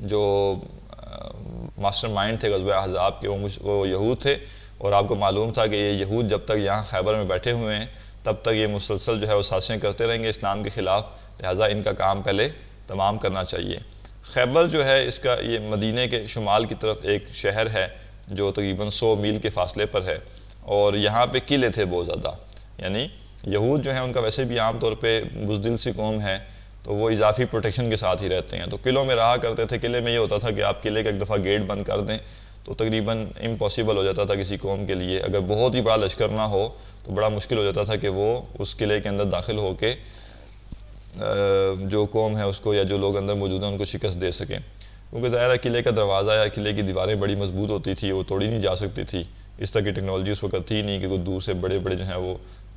S1: جو ماسٹر مائنڈ تھے غزوہ احزاب کے وہ یہود تھے، اور آپ کو معلوم تھا کہ یہ یہود جب تک یہاں خیبر میں بیٹھے ہوئے ہیں تب تک یہ مسلسل جو ہے وہ سازشیں کرتے رہیں گے اسلام کے خلاف، لہٰذا ان کا کام پہلے تمام کرنا چاہیے۔ خیبر جو ہے اس کا یہ مدینہ کے شمال کی طرف ایک شہر ہے جو تقریباً 100 میل کے فاصلے پر ہے، اور یہاں پہ قلعے تھے بہت زیادہ، یعنی یہود جو ہیں ان کا ویسے بھی عام طور پہ بزدل سی قوم ہے، تو وہ اضافی پروٹیکشن کے ساتھ ہی رہتے ہیں، تو قلعوں میں رہا کرتے تھے۔ قلعے میں یہ ہوتا تھا کہ آپ قلعے کا ایک دفعہ گیٹ بند کر دیں تو تقریباً امپاسبل ہو جاتا تھا کسی قوم کے لیے، اگر بہت ہی بڑا لشکر نہ ہو تو بڑا مشکل ہو جاتا تھا کہ وہ اس قلعے کے اندر داخل ہو کے جو قوم ہے اس کو یا جو لوگ اندر موجود ہیں ان کو شکست دے سکیں، کیونکہ ظاہر ہے قلعے کا دروازہ یا قلعے کی دیواریں بڑی مضبوط ہوتی تھی، وہ توڑی نہیں جا سکتی تھی، اس طرح کی ٹیکنالوجی اس وقت تھی نہیں کہ کوئی دور سے بڑے بڑے جو ہیں وہ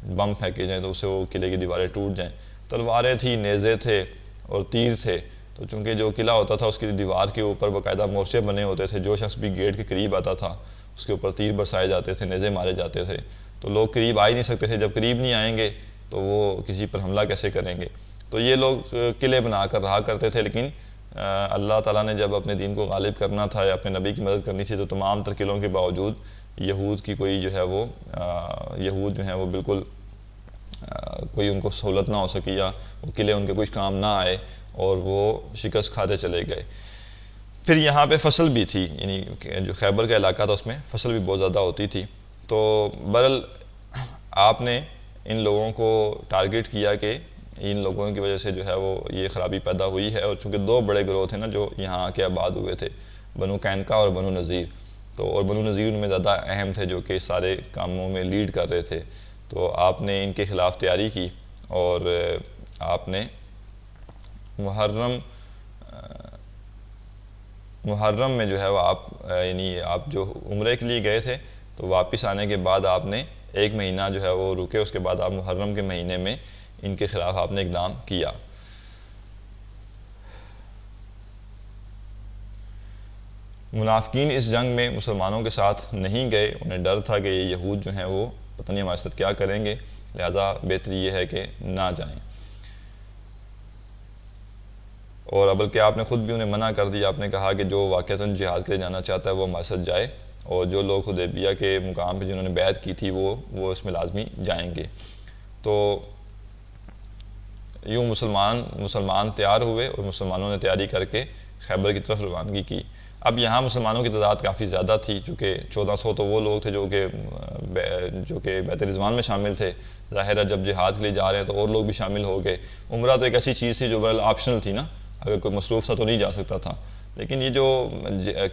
S1: بم پھینکے جائیں تو اس سے وہ قلعے کی دیواریں ٹوٹ جائیں۔ تلواریں تھیں، نیزے تھے اور تیر تھے، تو چونکہ جو قلعہ ہوتا تھا اس کی دیوار کے اوپر باقاعدہ مورچے بنے ہوتے تھے، جو شخص بھی گیٹ کے قریب آتا تھا اس کے اوپر تیر برسائے جاتے تھے، نیزے مارے جاتے تھے، تو لوگ قریب آ ہی نہیں سکتے تھے، جب قریب نہیں آئیں گے تو وہ کسی پر حملہ کیسے کریں گے، تو یہ لوگ قلعے بنا کر رہا کرتے تھے۔ لیکن اللہ تعالیٰ نے جب اپنے دین کو غالب کرنا تھا یا اپنے نبی کی مدد کرنی تھی تو تمام تر قلعوں کے باوجود یہود کی کوئی جو ہے وہ یہود جو ہیں وہ بالکل کوئی ان کو سہولت نہ ہو سکی، یا وہ قلعے ان کے کچھ کام نہ آئے اور وہ شکست کھاتے چلے گئے۔ پھر یہاں پہ فصل بھی تھی، یعنی جو خیبر کا علاقہ تھا اس میں فصل بھی بہت زیادہ ہوتی تھی، تو بہرحال آپ نے ان لوگوں کو ٹارگٹ کیا کہ ان لوگوں کی وجہ سے جو ہے وہ یہ خرابی پیدا ہوئی ہے، اور چونکہ دو بڑے گروہ تھے نا جو یہاں آ کے آباد ہوئے تھے، بنو قینقاع اور بنو نذیر، تو اور بنو نذیر ان میں زیادہ اہم تھے جو کہ سارے کاموں میں لیڈ کر رہے تھے، تو آپ نے ان کے خلاف تیاری کی، اور آپ نے محرم میں جو ہے وہ آپ یعنی آپ جو عمرے کے لیے گئے تھے تو واپس آنے کے بعد آپ نے ایک مہینہ جو ہے وہ رکے، اس کے بعد آپ محرم کے مہینے میں ان کے خلاف آپ نے اقدام کیا۔ منافقین اس جنگ میں مسلمانوں کے ساتھ نہیں گئے، انہیں ڈر تھا کہ یہ یہود جو ہیں وہ پتہ نہیں ہمارے ساتھ کیا کریں گے، لہذا بہتری یہ ہے کہ نہ جائیں، اور بلکہ آپ نے خود بھی انہیں منع کر دیا، آپ نے کہا کہ جو واقعتاً جہاد کے لیے جانا چاہتا ہے وہ ہمارے ساتھ جائے، اور جو لوگ حدیبیہ کے مقام پہ جنہوں نے بیعت کی تھی وہ اس میں لازمی جائیں گے۔ تو یوں مسلمان تیار ہوئے اور مسلمانوں نے تیاری کر کے خیبر کی طرف روانگی کی۔ اب یہاں مسلمانوں کی تعداد کافی زیادہ تھی، چونکہ 1400 تو وہ لوگ تھے جو کہ بیت رضوان میں شامل تھے۔ ظاہر ہے جب جہاد کے لیے جا رہے ہیں تو اور لوگ بھی شامل ہو گئے۔ عمرہ تو ایک ایسی چیز تھی جو بہرحال آپشنل تھی نا، اگر کوئی مصروف تھا تو نہیں جا سکتا تھا، لیکن یہ جو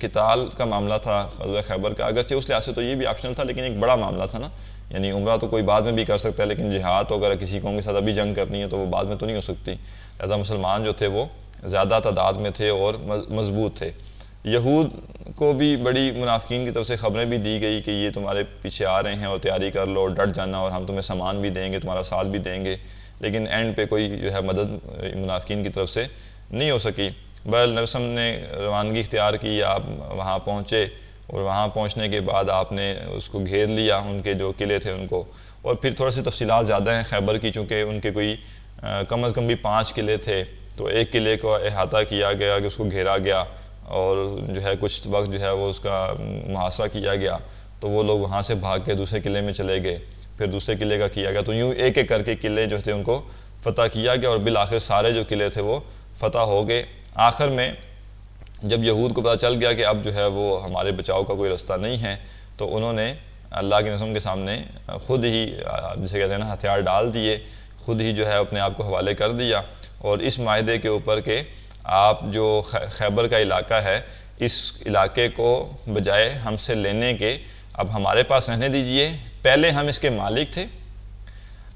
S1: قتال کا معاملہ تھا غزوہ خیبر کا، اگرچہ اس لحاظ سے تو یہ بھی آپشنل تھا لیکن ایک بڑا معاملہ تھا نا، یعنی عمرہ تو کوئی بعد میں بھی کر سکتا ہے لیکن جہاد تو اگر کسی قوم کے ساتھ ابھی جنگ کرنی ہے تو وہ بعد میں تو نہیں ہو سکتی، لہذا مسلمان جو تھے وہ زیادہ تعداد میں تھے اور مضبوط تھے۔ یہود کو بھی بڑی منافقین کی طرف سے خبریں بھی دی گئی کہ یہ تمہارے پیچھے آ رہے ہیں اور تیاری کر لو، ڈٹ جانا، اور ہم تمہیں سامان بھی دیں گے، تمہارا ساتھ بھی دیں گے، لیکن اینڈ پہ کوئی جو ہے مدد منافقین کی طرف سے نہیں ہو سکی۔ بہرحال نبی صلی اللہ علیہ وسلم نے روانگی اختیار کی، آپ وہاں پہنچے اور وہاں پہنچنے کے بعد آپ نے اس کو گھیر لیا، ان کے جو قلعے تھے ان کو، اور پھر تھوڑا سی تفصیلات زیادہ ہیں خیبر کی، چونکہ ان کے کوئی کم از کم بھی 5 قلعے تھے، تو ایک قلعے کو احاطہ کیا گیا کہ اس کو گھیرا گیا اور جو ہے کچھ وقت جو ہے وہ اس کا محاصرہ کیا گیا، تو وہ لوگ وہاں سے بھاگ کے دوسرے قلعے میں چلے گئے، پھر دوسرے قلعے کا کیا گیا، تو یوں ایک ایک کر کے قلعے جو تھے ان کو فتح کیا گیا اور بالآخر سارے جو قلعے تھے وہ فتح ہو گئے۔ آخر میں جب یہود کو پتہ چل گیا کہ اب جو ہے وہ ہمارے بچاؤ کا کوئی رستہ نہیں ہے، تو انہوں نے اللہ کے نظم کے سامنے خود ہی جسے کہتے ہیں نا ہتھیار ڈال دیے، خود ہی جو ہے اپنے آپ کو حوالے کر دیا، اور اس معاہدے کے اوپر کہ آپ جو خیبر کا علاقہ ہے اس علاقے کو بجائے ہم سے لینے کے اب ہمارے پاس رہنے دیجئے، پہلے ہم اس کے مالک تھے،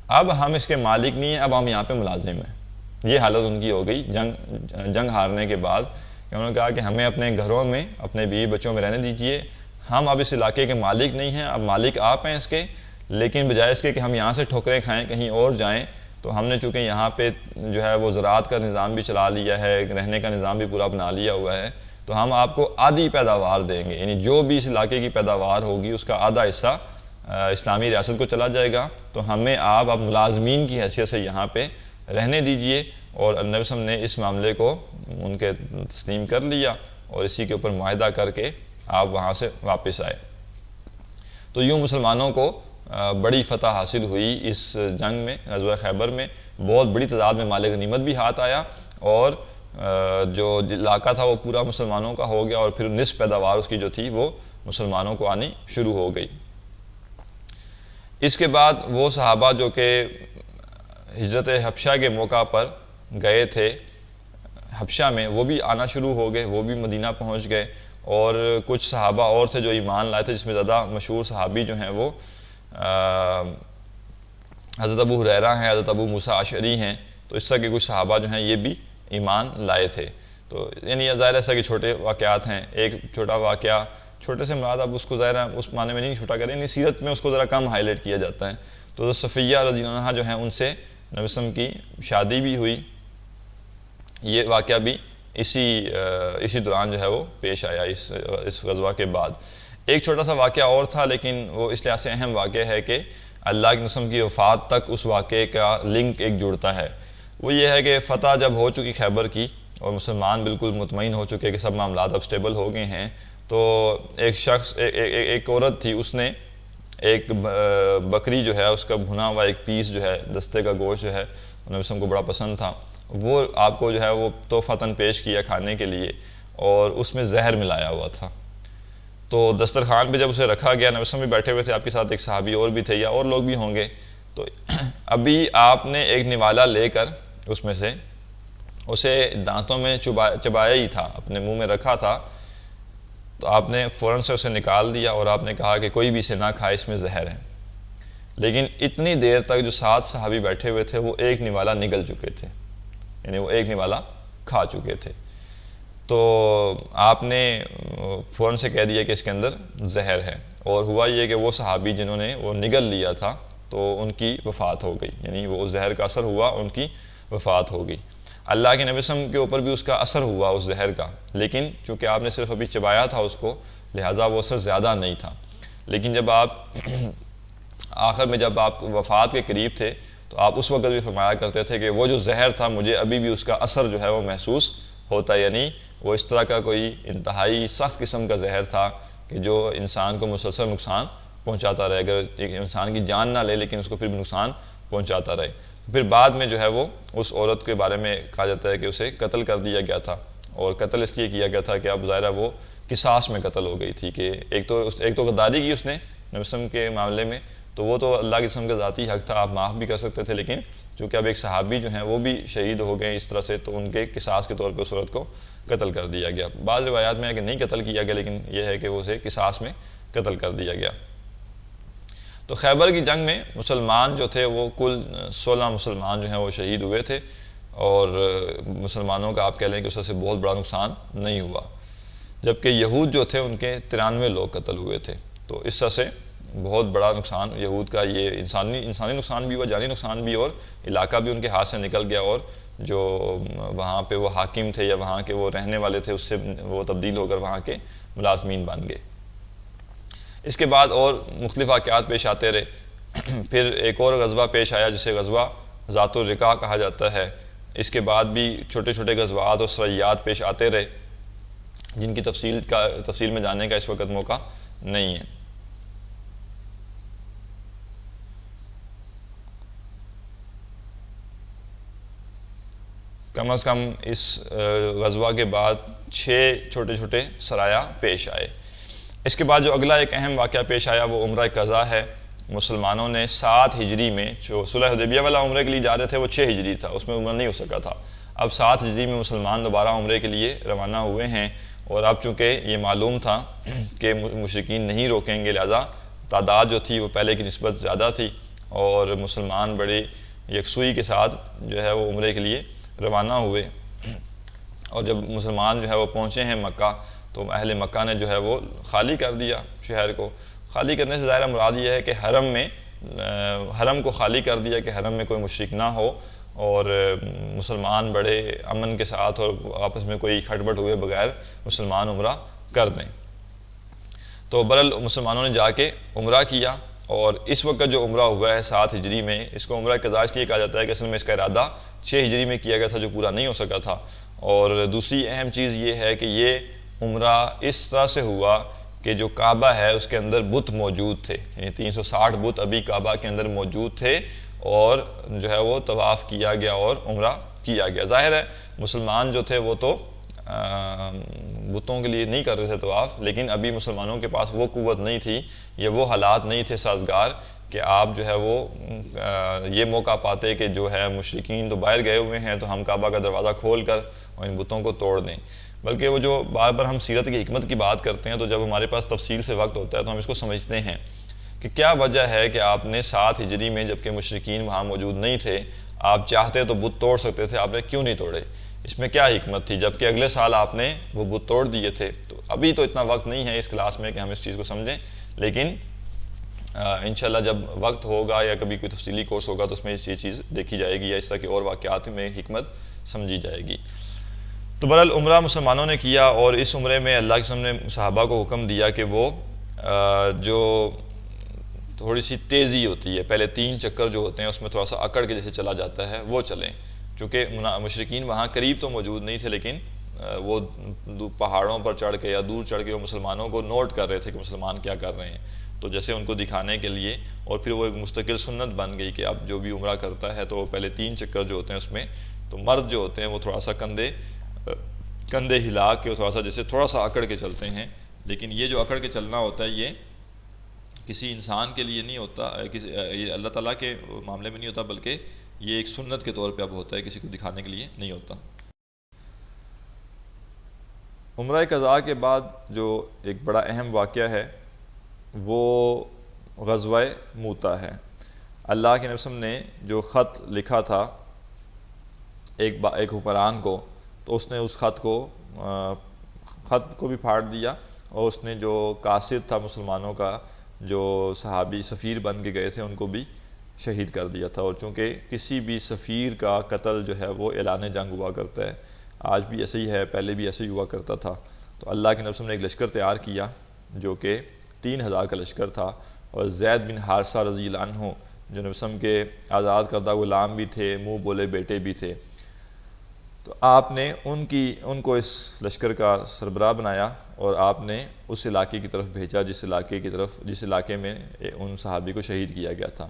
S1: اب ہم اس کے مالک نہیں ہیں، اب ہم یہاں پہ ملازم ہیں۔ یہ حالت ان کی ہو گئی جنگ ہارنے کے بعد، کہ انہوں نے کہا کہ ہمیں اپنے گھروں میں اپنے بیوی بچوں میں رہنے دیجئے، ہم اب اس علاقے کے مالک نہیں ہیں، اب مالک آپ ہیں اس کے، لیکن بجائے اس کے کہ ہم یہاں سے ٹھوکریں کھائیں کہیں اور جائیں، تو ہم نے چونکہ یہاں پہ جو ہے وہ زراعت کا نظام بھی چلا لیا ہے، رہنے کا نظام بھی پورا بنا لیا ہوا ہے، تو ہم آپ کو آدھی پیداوار دیں گے، یعنی جو بھی اس علاقے کی پیداوار ہوگی اس کا آدھا حصہ اسلامی ریاست کو چلا جائے گا، تو ہمیں آپ اب ملازمین کی حیثیت سے یہاں پہ رہنے دیجئے۔ اور نبی صلی اللہ علیہ وسلم نے اس معاملے کو ان کے تسلیم کر لیا اور اسی کے اوپر معاہدہ کر کے آپ وہاں سے واپس آئے۔ تو یوں مسلمانوں کو بڑی فتح حاصل ہوئی اس جنگ میں، غزوہ خیبر میں، بہت بڑی تعداد میں مال غنیمت بھی ہاتھ آیا، اور جو علاقہ تھا وہ پورا مسلمانوں کا ہو گیا، اور پھر نصف پیداوار اس کی جو تھی وہ مسلمانوں کو آنی شروع ہو گئی۔ اس کے بعد وہ صحابہ جو کہ ہجرت حبشہ کے موقع پر گئے تھے حبشہ میں، وہ بھی آنا شروع ہو گئے، وہ بھی مدینہ پہنچ گئے، اور کچھ صحابہ اور تھے جو ایمان لائے تھے، جس میں زیادہ مشہور صحابی جو ہیں وہ حضرت ابو ہریرہ ہیں، حضرت ابو موسیٰ اشعری ہیں، تو اس طرح کے کچھ صحابہ جو ہیں یہ بھی ایمان لائے تھے۔ تو یعنی یہ ظاہر ایسا کہ چھوٹے واقعات ہیں، ایک چھوٹا واقعہ، چھوٹے سے مراد اب اس کو ظاہر اس معنی میں نہیں چھوٹا کریں، یعنی سیرت میں اس کو ذرا کم ہائی لائٹ کیا جاتا ہے۔ تو صفیہ رضی اللہ عنہا جو ہیں ان سے نبی صلی اللہ علیہ وسلم کی شادی بھی ہوئی، یہ واقعہ بھی اسی دوران جو ہے وہ پیش آیا اس غزوہ کے بعد۔ ایک چھوٹا سا واقعہ اور تھا لیکن وہ اس لحاظ سے اہم واقعہ ہے کہ اللہ کے نبی کی وفات تک اس واقعے کا لنک ایک جڑتا ہے۔ وہ یہ ہے کہ فتح جب ہو چکی خیبر کی اور مسلمان بالکل مطمئن ہو چکے کہ سب معاملات اب سٹیبل ہو گئے ہیں، تو ایک عورت تھی، اس نے ایک بکری جو ہے اس کا بھنا ہوا ایک پیس جو ہے، دستے کا گوشت جو ہے، نبی صلی اللہ علیہ وسلم کو بڑا پسند تھا، وہ آپ کو جو ہے وہ تحفتاً پیش کیا کھانے کے لیے، اور اس میں زہر ملایا ہوا تھا۔ تو دسترخوان پہ جب اسے رکھا گیا، نبی صلی اللہ علیہ وسلم بھی بیٹھے ہوئے تھے، آپ کے ساتھ ایک صحابی اور بھی تھے یا اور لوگ بھی ہوں گے، تو ابھی آپ نے ایک نوالا لے کر اس میں سے اسے دانتوں میں چبایا ہی تھا، اپنے منہ میں رکھا تھا، تو آپ نے فوراً سے اسے نکال دیا اور آپ نے کہا کہ کوئی بھی اسے نہ کھائے، اس میں زہر ہے۔ لیکن اتنی دیر تک جو 7 صحابی بیٹھے ہوئے تھے وہ ایک نوالا نگل چکے تھے، یعنی وہ ایک نوالا کھا چکے تھے۔ تو آپ نے فوراً سے کہہ دیا کہ اس کے اندر زہر ہے، اور ہوا یہ کہ وہ صحابی جنہوں نے وہ نگل لیا تھا تو ان کی وفات ہو گئی، یعنی وہ زہر کا اثر ہوا، ان کی وفات ہو گئی۔ اللہ کے نبی صلی اللہ علیہ وسلم کے اوپر بھی اس کا اثر ہوا اس زہر کا، لیکن چونکہ آپ نے صرف ابھی چبایا تھا اس کو، لہٰذا وہ اثر زیادہ نہیں تھا۔ لیکن جب آپ آخر میں جب آپ وفات کے قریب تھے تو آپ اس وقت بھی فرمایا کرتے تھے کہ وہ جو زہر تھا مجھے ابھی بھی اس کا اثر جو ہے وہ محسوس ہوتا ہے، یعنی وہ اس طرح کا کوئی انتہائی سخت قسم کا زہر تھا کہ جو انسان کو مسلسل نقصان پہنچاتا رہے، اگر ایک انسان کی جان نہ لے لیکن اس کو پھر بھی نقصان پہنچاتا رہے۔ پھر بعد میں جو ہے وہ اس عورت کے بارے میں کہا جاتا ہے کہ اسے قتل کر دیا گیا تھا، اور قتل اس لیے کیا گیا تھا کہ اب ظاہرہ وہ قصاص میں قتل ہو گئی تھی، کہ ایک تو غداری کی اس نے نبی وسلم کے معاملے میں، تو وہ تو اللہ کے قسم کا ذاتی حق تھا، آپ معاف بھی کر سکتے تھے، لیکن چونکہ اب ایک صحابی جو ہیں وہ بھی شہید ہو گئے اس طرح سے، تو ان کے قصاص کے طور پہ اس عورت کو قتل کر دیا گیا۔ بعض روایات میں ہے کہ نہیں قتل کیا گیا، لیکن یہ ہے کہ وہ اسے قصاص میں قتل کر دیا گیا۔ تو خیبر کی جنگ میں مسلمان جو تھے وہ کل 16 مسلمان جو ہیں وہ شہید ہوئے تھے، اور مسلمانوں کا آپ کہہ لیں کہ اس سے بہت بڑا نقصان نہیں ہوا، جبکہ یہود جو تھے ان کے 93 لوگ قتل ہوئے تھے۔ تو اس طرح سے بہت بڑا نقصان یہود کا، یہ انسانی نقصان بھی ہوا، جانی نقصان بھی، اور علاقہ بھی ان کے ہاتھ سے نکل گیا، اور جو وہاں پہ وہ حاکم تھے یا وہاں کے وہ رہنے والے تھے اس سے وہ تبدیل ہو کر وہاں کے ملازمین بن گئے۔ اس کے بعد اور مختلف واقعات پیش آتے رہے۔ پھر ایک اور غزوہ پیش آیا جسے غزوہ ذات الرقاع کہا جاتا ہے۔ اس کے بعد بھی چھوٹے چھوٹے غزوات اور سریات پیش آتے رہے، جن کی تفصیل میں جاننے کا اس وقت موقع نہیں ہے۔ کم از کم اس غزوہ کے بعد 6 چھوٹے چھوٹے سرایا پیش آئے۔ اس کے بعد جو اگلا ایک اہم واقعہ پیش آیا وہ عمرہ قضا ہے۔ مسلمانوں نے 7 ہجری میں، جو صلح حدیبیہ والا عمرے کے لیے جا رہے تھے وہ 6 ہجری تھا، اس میں عمرہ نہیں ہو سکا تھا، اب 7 ہجری میں مسلمان دوبارہ عمرے کے لیے روانہ ہوئے ہیں، اور اب چونکہ یہ معلوم تھا کہ مشرکین نہیں روکیں گے، لہذا تعداد جو تھی وہ پہلے کی نسبت زیادہ تھی، اور مسلمان بڑی یکسوئی کے ساتھ جو ہے وہ عمرے کے لیے روانہ ہوئے۔ اور جب مسلمان جو ہے وہ پہنچے ہیں مکہ، تو اہل مکہ نے جو ہے وہ خالی کر دیا شہر کو۔ خالی کرنے سے ظاہرہ مراد یہ ہے کہ حرم کو خالی کر دیا کہ حرم میں کوئی مشرک نہ ہو، اور مسلمان بڑے امن کے ساتھ اور آپس میں کوئی کھٹپٹ ہوئے بغیر مسلمان عمرہ کر دیں۔ تو برحال مسلمانوں نے جا کے عمرہ کیا، اور اس وقت جو عمرہ ہوا ہے 7 ہجری میں، اس کو عمرہ قضا اس لیے کہا جاتا ہے کہ اصل میں اس کا ارادہ 6 ہجری میں کیا گیا تھا جو پورا نہیں ہو سکا تھا۔ اور دوسری اہم چیز یہ ہے کہ یہ عمرہ اس طرح سے ہوا کہ جو کعبہ ہے اس کے اندر بت موجود تھے، یعنی 360 بت ابھی کعبہ کے اندر موجود تھے، اور جو ہے وہ طواف کیا گیا اور عمرہ کیا گیا۔ ظاہر ہے مسلمان جو تھے وہ تو بتوں کے لیے نہیں کر رہے تھے طواف، لیکن ابھی مسلمانوں کے پاس وہ قوت نہیں تھی یا وہ حالات نہیں تھے سازگار کہ آپ جو ہے وہ یہ موقع پاتے کہ جو ہے مشرکین تو باہر گئے ہوئے ہیں تو ہم کعبہ کا دروازہ کھول کر اور ان بتوں کو توڑ دیں۔ بلکہ وہ جو بار بار ہم سیرت کی حکمت کی بات کرتے ہیں، تو جب ہمارے پاس تفصیل سے وقت ہوتا ہے تو ہم اس کو سمجھتے ہیں کہ کیا وجہ ہے کہ آپ نے 7 ہجری میں جبکہ مشرکین وہاں موجود نہیں تھے، آپ چاہتے تو بت توڑ سکتے تھے، آپ نے کیوں نہیں توڑے؟ اس میں کیا حکمت تھی؟ جبکہ اگلے سال آپ نے وہ بت توڑ دیے تھے۔ تو ابھی تو اتنا وقت نہیں ہے اس کلاس میں کہ ہم اس چیز کو سمجھیں، لیکن انشاءاللہ جب وقت ہوگا یا کبھی کوئی تفصیلی کورس ہوگا تو اس میں یہ چیز دیکھی جائے گی، یا اس طرح کے اور واقعات میں حکمت سمجھی جائے گی۔ تو برحال عمرہ مسلمانوں نے کیا، اور اس عمرے میں اللہ کے سامنے صحابہ کو حکم دیا کہ وہ جو تھوڑی سی تیزی ہوتی ہے، پہلے 3 چکر جو ہوتے ہیں اس میں تھوڑا سا اکڑ کے جیسے چلا جاتا ہے وہ چلیں، چونکہ مشرکین وہاں قریب تو موجود نہیں تھے، لیکن وہ پہاڑوں پر چڑھ کے یا دور چڑھ کے وہ مسلمانوں کو نوٹ کر رہے تھے کہ مسلمان کیا کر رہے ہیں، تو جیسے ان کو دکھانے کے لیے، اور پھر وہ ایک مستقل سنت بن گئی کہ اب جو بھی عمرہ کرتا ہے تو وہ پہلے 3 چکر جو ہوتے ہیں اس میں تو مرد جو ہوتے ہیں وہ تھوڑا سا کندھے ہلا کے تھوڑا سا جیسے تھوڑا سا اکڑ کے چلتے ہیں، لیکن یہ جو اکڑ کے چلنا ہوتا ہے یہ کسی انسان کے لیے نہیں ہوتا، یہ اللہ تعالیٰ کے معاملے میں نہیں ہوتا، بلکہ یہ ایک سنت کے طور پہ اب ہوتا ہے، کسی کو دکھانے کے لیے نہیں ہوتا۔ عمرہ قضا کے بعد جو ایک بڑا اہم واقعہ ہے وہ غزوہ موتا ہے۔ اللہ کے نبی نے جو خط لکھا تھا ایک حکمران کو، تو اس نے اس خط کو بھی پھاڑ دیا، اور اس نے جو قاصد تھا مسلمانوں کا، جو صحابی سفیر بن کے گئے تھے، ان کو بھی شہید کر دیا تھا۔ اور چونکہ کسی بھی سفیر کا قتل جو ہے وہ اعلان جنگ ہوا کرتا ہے، آج بھی ایسے ہی ہے، پہلے بھی ایسے ہی ہوا کرتا تھا۔ تو اللہ کے نبی نے ایک لشکر تیار کیا جو کہ 3000 کا لشکر تھا، اور زید بن حارثہ رضی اللہ عنہ جو نبی کے آزاد کردہ غلام بھی تھے، منہ بولے بیٹے بھی تھے، تو آپ نے ان کو اس لشکر کا سربراہ بنایا، اور آپ نے اس علاقے کی طرف بھیجا جس علاقے میں ان صحابی کو شہید کیا گیا تھا۔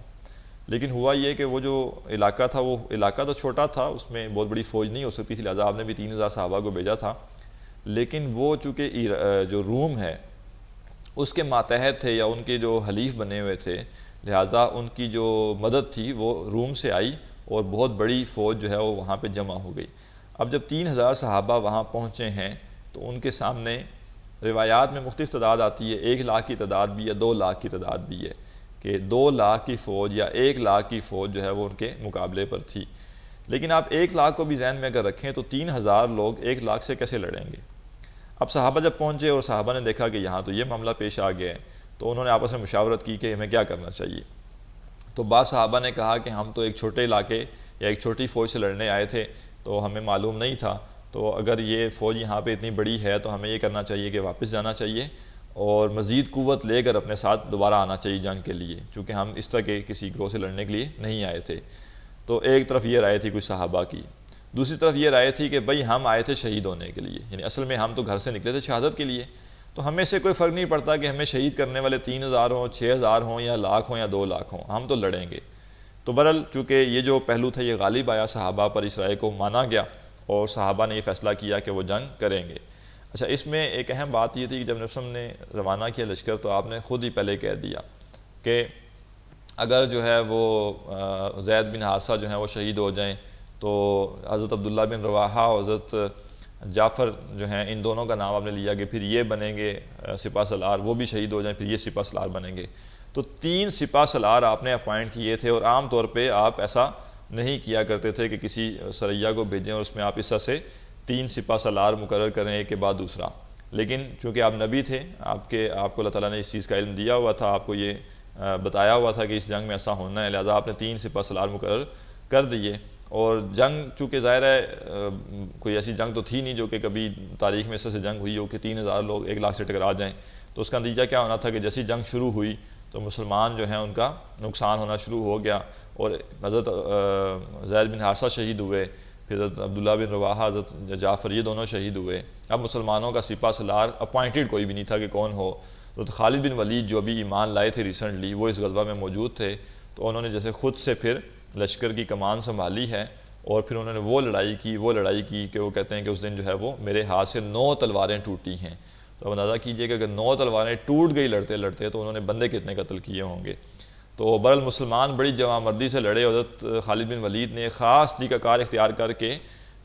S1: لیکن ہوا یہ کہ وہ جو علاقہ تھا وہ علاقہ تو چھوٹا تھا، اس میں بہت بڑی فوج نہیں ہو سکتی تھی، لہٰذا آپ نے بھی 3000 صحابہ کو بھیجا تھا، لیکن وہ چونکہ جو روم ہے اس کے ماتحت تھے یا ان کے جو حلیف بنے ہوئے تھے، لہٰذا ان کی جو مدد تھی وہ روم سے آئی اور بہت بڑی فوج جو ہے وہ وہاں پہ جمع ہو گئی۔ اب جب 3000 صحابہ وہاں پہنچے ہیں تو ان کے سامنے روایات میں مختلف تعداد آتی ہے، 1 لاکھ کی تعداد بھی ہے، 2 لاکھ کی تعداد بھی ہے، کہ 2 لاکھ کی فوج یا 1 لاکھ کی فوج جو ہے وہ ان کے مقابلے پر تھی۔ لیکن آپ 1 لاکھ کو بھی ذہن میں اگر رکھیں تو 3000 لوگ 1 لاکھ سے کیسے لڑیں گے؟ اب صحابہ جب پہنچے اور صحابہ نے دیکھا کہ یہاں تو یہ معاملہ پیش آ گیا ہے، تو انہوں نے آپس میں مشاورت کی کہ ہمیں کیا کرنا چاہیے۔ تو بعض صحابہ نے کہا کہ ہم تو ایک چھوٹے علاقے یا ایک چھوٹی فوج سے لڑنے آئے تھے تو ہمیں معلوم نہیں تھا، تو اگر یہ فوج یہاں پہ اتنی بڑی ہے تو ہمیں یہ کرنا چاہیے کہ واپس جانا چاہیے اور مزید قوت لے کر اپنے ساتھ دوبارہ آنا چاہیے جنگ کے لیے، چونکہ ہم اس طرح کے کسی گروہ سے لڑنے کے لیے نہیں آئے تھے۔ تو ایک طرف یہ رائے تھی کچھ صحابہ کی، دوسری طرف یہ رائے تھی کہ بھئی ہم آئے تھے شہید ہونے کے لیے، یعنی اصل میں ہم تو گھر سے نکلے تھے شہادت کے لیے، تو ہمیں سے کوئی فرق نہیں پڑتا کہ ہمیں شہید کرنے والے 3000 ہوں، 6000 ہوں یا لاکھ ہوں یا 2 لاکھ ہوں، ہم تو لڑیں گے۔ تو بہرحال چونکہ یہ جو پہلو تھا یہ غالب آیا، صحابہ پر اس رائے کو مانا گیا اور صحابہ نے یہ فیصلہ کیا کہ وہ جنگ کریں گے۔ اچھا، اس میں ایک اہم بات یہ تھی کہ جب نبی صلی اللہ علیہ وسلم نے روانہ کیا لشکر تو آپ نے خود ہی پہلے کہہ دیا کہ اگر جو ہے وہ زید بن حارثہ جو ہیں وہ شہید ہو جائیں تو حضرت عبداللہ بن رواحہ اور حضرت جعفر جو ہیں ان دونوں کا نام آپ نے لیا کہ پھر یہ بنیں گے سپہ سالار، وہ بھی شہید ہو جائیں پھر یہ سپہ سالار بنیں گے۔ تو 3 سپہ سالار آپ نے اپوائنٹ کیے تھے، اور عام طور پہ آپ ایسا نہیں کیا کرتے تھے کہ کسی سریہ کو بھیجیں اور اس میں آپ اس طرح سے 3 سپہ سالار مقرر کریں ایک کے بعد دوسرا۔ لیکن چونکہ آپ نبی تھے، آپ کو اللہ تعالیٰ نے اس چیز کا علم دیا ہوا تھا، آپ کو یہ بتایا ہوا تھا کہ اس جنگ میں ایسا ہونا ہے، لہذا آپ نے 3 سپہ سالار مقرر کر دیے۔ اور جنگ چونکہ ظاہر ہے کوئی ایسی جنگ تو تھی نہیں جو کہ کبھی تاریخ میں اس طرح سے جنگ ہوئی ہو کہ 3000 لوگ 1 لاکھ سے ٹکرا جائیں، تو اس کا نتیجہ کیا ہونا تھا کہ جیسی جنگ شروع ہوئی تو مسلمان جو ہیں ان کا نقصان ہونا شروع ہو گیا، اور حضرت زید بن حارثہ شہید ہوئے، پھر حضرت عبداللہ بن رواحہ، حضرت جعفر، یہ دونوں شہید ہوئے۔ اب مسلمانوں کا سپہ سالار اپوائنٹڈ کوئی بھی نہیں تھا کہ کون ہو۔ حضرت خالد بن ولید جو ابھی ایمان لائے تھے ریسنٹلی، وہ اس غزوہ میں موجود تھے، تو انہوں نے جیسے خود سے پھر لشکر کی کمان سنبھالی ہے، اور پھر انہوں نے وہ لڑائی کی کہ وہ کہتے ہیں کہ اس دن جو ہے وہ میرے ہاتھ سے 9 تلواریں ٹوٹی ہیں۔ تو اب اندازہ کیجئے کہ اگر 9 تلواریں ٹوٹ گئی لڑتے لڑتے تو انہوں نے بندے کتنے قتل کیے ہوں گے۔ تو برحال مسلمان بڑی جوان مردی سے لڑے، حضرت خالد بن ولید نے خاص طریقہ کار اختیار کر کے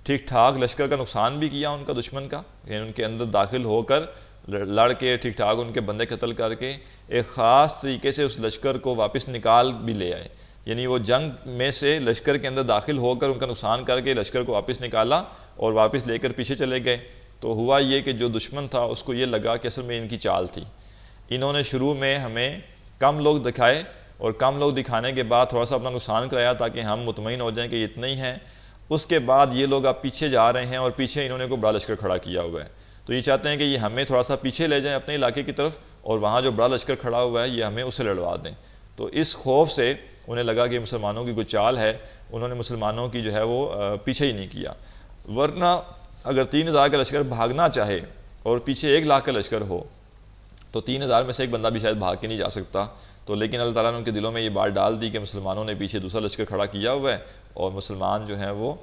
S1: ٹھیک ٹھاک لشکر کا نقصان بھی کیا ان کا دشمن کا، یعنی ان کے اندر داخل ہو کر لڑ کے ٹھیک ٹھاک ان کے بندے قتل کر کے ایک خاص طریقے سے اس لشکر کو واپس نکال بھی لے آئے، یعنی وہ جنگ میں سے لشکر کے اندر داخل ہو کر ان کا نقصان کر کے لشکر کو واپس نکالا اور واپس لے کر پیچھے چلے گئے۔ تو ہوا یہ کہ جو دشمن تھا اس کو یہ لگا کہ اصل میں ان کی چال تھی، انہوں نے شروع میں ہمیں کم لوگ دکھائے اور کم لوگ دکھانے کے بعد تھوڑا سا اپنا نقصان کرایا تاکہ ہم مطمئن ہو جائیں کہ اتنے ہی ہیں، اس کے بعد یہ لوگ اب پیچھے جا رہے ہیں اور پیچھے انہوں نے کوئی بڑا لشکر کھڑا کیا ہوا ہے، تو یہ چاہتے ہیں کہ یہ ہمیں تھوڑا سا پیچھے لے جائیں اپنے علاقے کی طرف، اور وہاں جو بڑا لشکر کھڑا ہوا ہے یہ ہمیں اسے لڑوا دیں۔ تو اس خوف سے انہیں لگا کہ مسلمانوں کی کوئی چال ہے، انہوں نے مسلمانوں کی جو ہے وہ پیچھے ہی نہیں کیا، ورنہ اگر 3000 کا لشکر بھاگنا چاہے اور پیچھے 1 لاکھ کا لشکر ہو تو 3000 میں سے ایک بندہ بھی شاید بھاگ کے نہیں جا سکتا۔ تو لیکن اللہ تعالیٰ نے ان کے دلوں میں یہ بات ڈال دی کہ مسلمانوں نے پیچھے دوسرا لشکر کھڑا کیا ہوا ہے، اور مسلمان جو ہیں وہ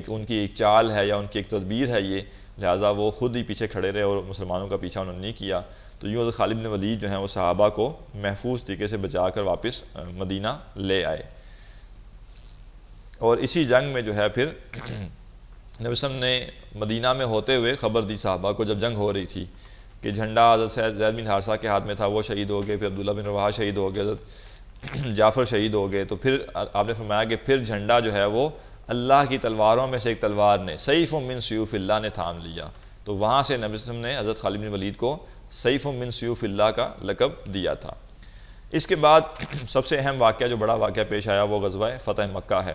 S1: ان کی ایک چال ہے یا ان کی ایک تدبیر ہے یہ، لہٰذا وہ خود ہی پیچھے کھڑے رہے اور مسلمانوں کا پیچھا انہوں نے نہیں کیا۔ تو یوں خالد بن ولید جو ہیں وہ صحابہ کو محفوظ طریقے سے بچا کر واپس مدینہ لے آئے، اور اسی جنگ میں جو ہے پھر نبی صلی اللہ علیہ وسلم نے مدینہ میں ہوتے ہوئے خبر دی صحابہ کو، جب جنگ ہو رہی تھی کہ جھنڈا حضرت زید بن حارثہ کے ہاتھ میں تھا، وہ شہید ہو گئے، پھر عبداللہ بن رواحہ شہید ہو گئے، حضرت جعفر شہید ہو گئے، تو پھر آپ نے فرمایا کہ پھر جھنڈا جو ہے وہ اللہ کی تلواروں میں سے ایک تلوار نے، سیف من سیوف اللہ نے تھام لیا، تو وہاں سے نبی صلی اللہ علیہ وسلم نے حضرت خالد بن ولید کو سیف من سیوف اللہ کا لقب دیا تھا۔ اس کے بعد سب سے اہم واقعہ جو بڑا واقعہ پیش آیا وہ غزوہ فتح مکہ ہے۔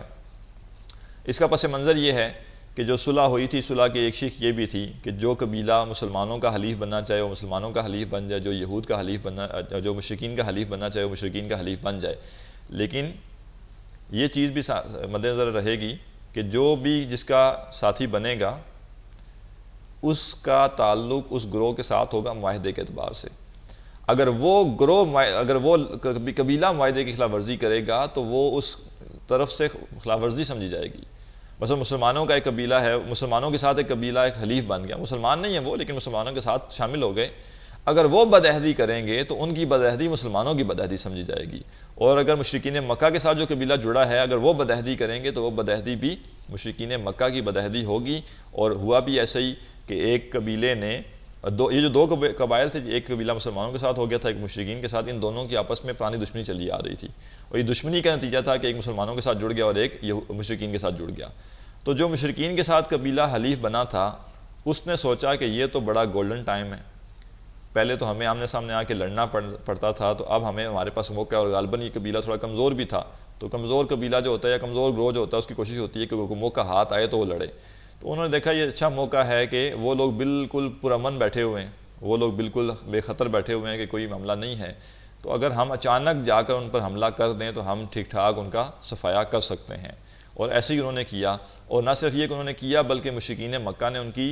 S1: اس کا پس منظر یہ ہے کہ جو صلح ہوئی تھی، صلح کی ایک شق یہ بھی تھی کہ جو قبیلہ مسلمانوں کا حلیف بننا چاہے وہ مسلمانوں کا حلیف بن جائے، جو یہود کا حلیف بننا، جو مشرکین کا حلیف بننا چاہے وہ مشرکین کا حلیف بن جائے، لیکن یہ چیز بھی مد نظر رہے گی کہ جو بھی جس کا ساتھی بنے گا اس کا تعلق اس گروہ کے ساتھ ہوگا معاہدے کے اعتبار سے. اگر وہ قبیلہ معاہدے کی خلاف ورزی کرے گا تو وہ اس طرف سے خلاف ورزی سمجھی جائے گی. مثلا مسلمانوں کا ایک قبیلہ ہے، مسلمانوں کے ساتھ ایک قبیلہ ایک حلیف بن گیا، مسلمان نہیں ہے وہ لیکن مسلمانوں کے ساتھ شامل ہو گئے. اگر وہ بدعہدی کریں گے تو ان کی بدعہدی مسلمانوں کی بدعہدی سمجھی جائے گی. اور اگر مشرکین مکہ کے ساتھ جو قبیلہ جڑا ہے اگر وہ بدعہدی کریں گے تو وہ بدعہدی بھی مشرکین مکہ کی بدعہدی ہوگی. اور ہوا بھی ایسا ہی کہ ایک قبیلے نے یہ جو دو قبائل تھے، ایک قبیلہ مسلمانوں کے ساتھ ہو گیا تھا، ایک مشرکین کے ساتھ، ان دونوں کی آپس میں پرانی دشمنی چلی آ رہی تھی. اور یہ دشمنی کا نتیجہ تھا کہ ایک مسلمانوں کے ساتھ جڑ گیا اور ایک مشرکین کے ساتھ جڑ گیا. تو جو مشرکین کے ساتھ قبیلہ حلیف بنا تھا اس نے سوچا کہ یہ تو بڑا گولڈن ٹائم ہے، پہلے تو ہمیں آمنے سامنے آ کے لڑنا پڑتا تھا، تو اب ہمارے پاس موقع ہے. اور غالباً یہ قبیلہ تھوڑا کمزور بھی تھا، تو کمزور قبیلہ جو ہوتا ہے یا کمزور گروہ جو ہوتا ہے اس کی کوشش ہوتی ہے کہ وہ موقع ہاتھ آئے تو وہ لڑے. تو انہوں نے دیکھا یہ اچھا موقع ہے کہ وہ لوگ بالکل پرامن بیٹھے ہوئے ہیں، وہ لوگ بالکل بے خطر بیٹھے ہوئے ہیں کہ کوئی معاملہ نہیں ہے. تو اگر ہم اچانک جا کر ان پر حملہ کر دیں تو ہم ٹھیک ٹھاک ان کا صفایا کر سکتے ہیں. اور ایسے ہی انہوں نے کیا. اور نہ صرف یہ کہ انہوں نے کیا بلکہ مشرکین مکہ نے ان کی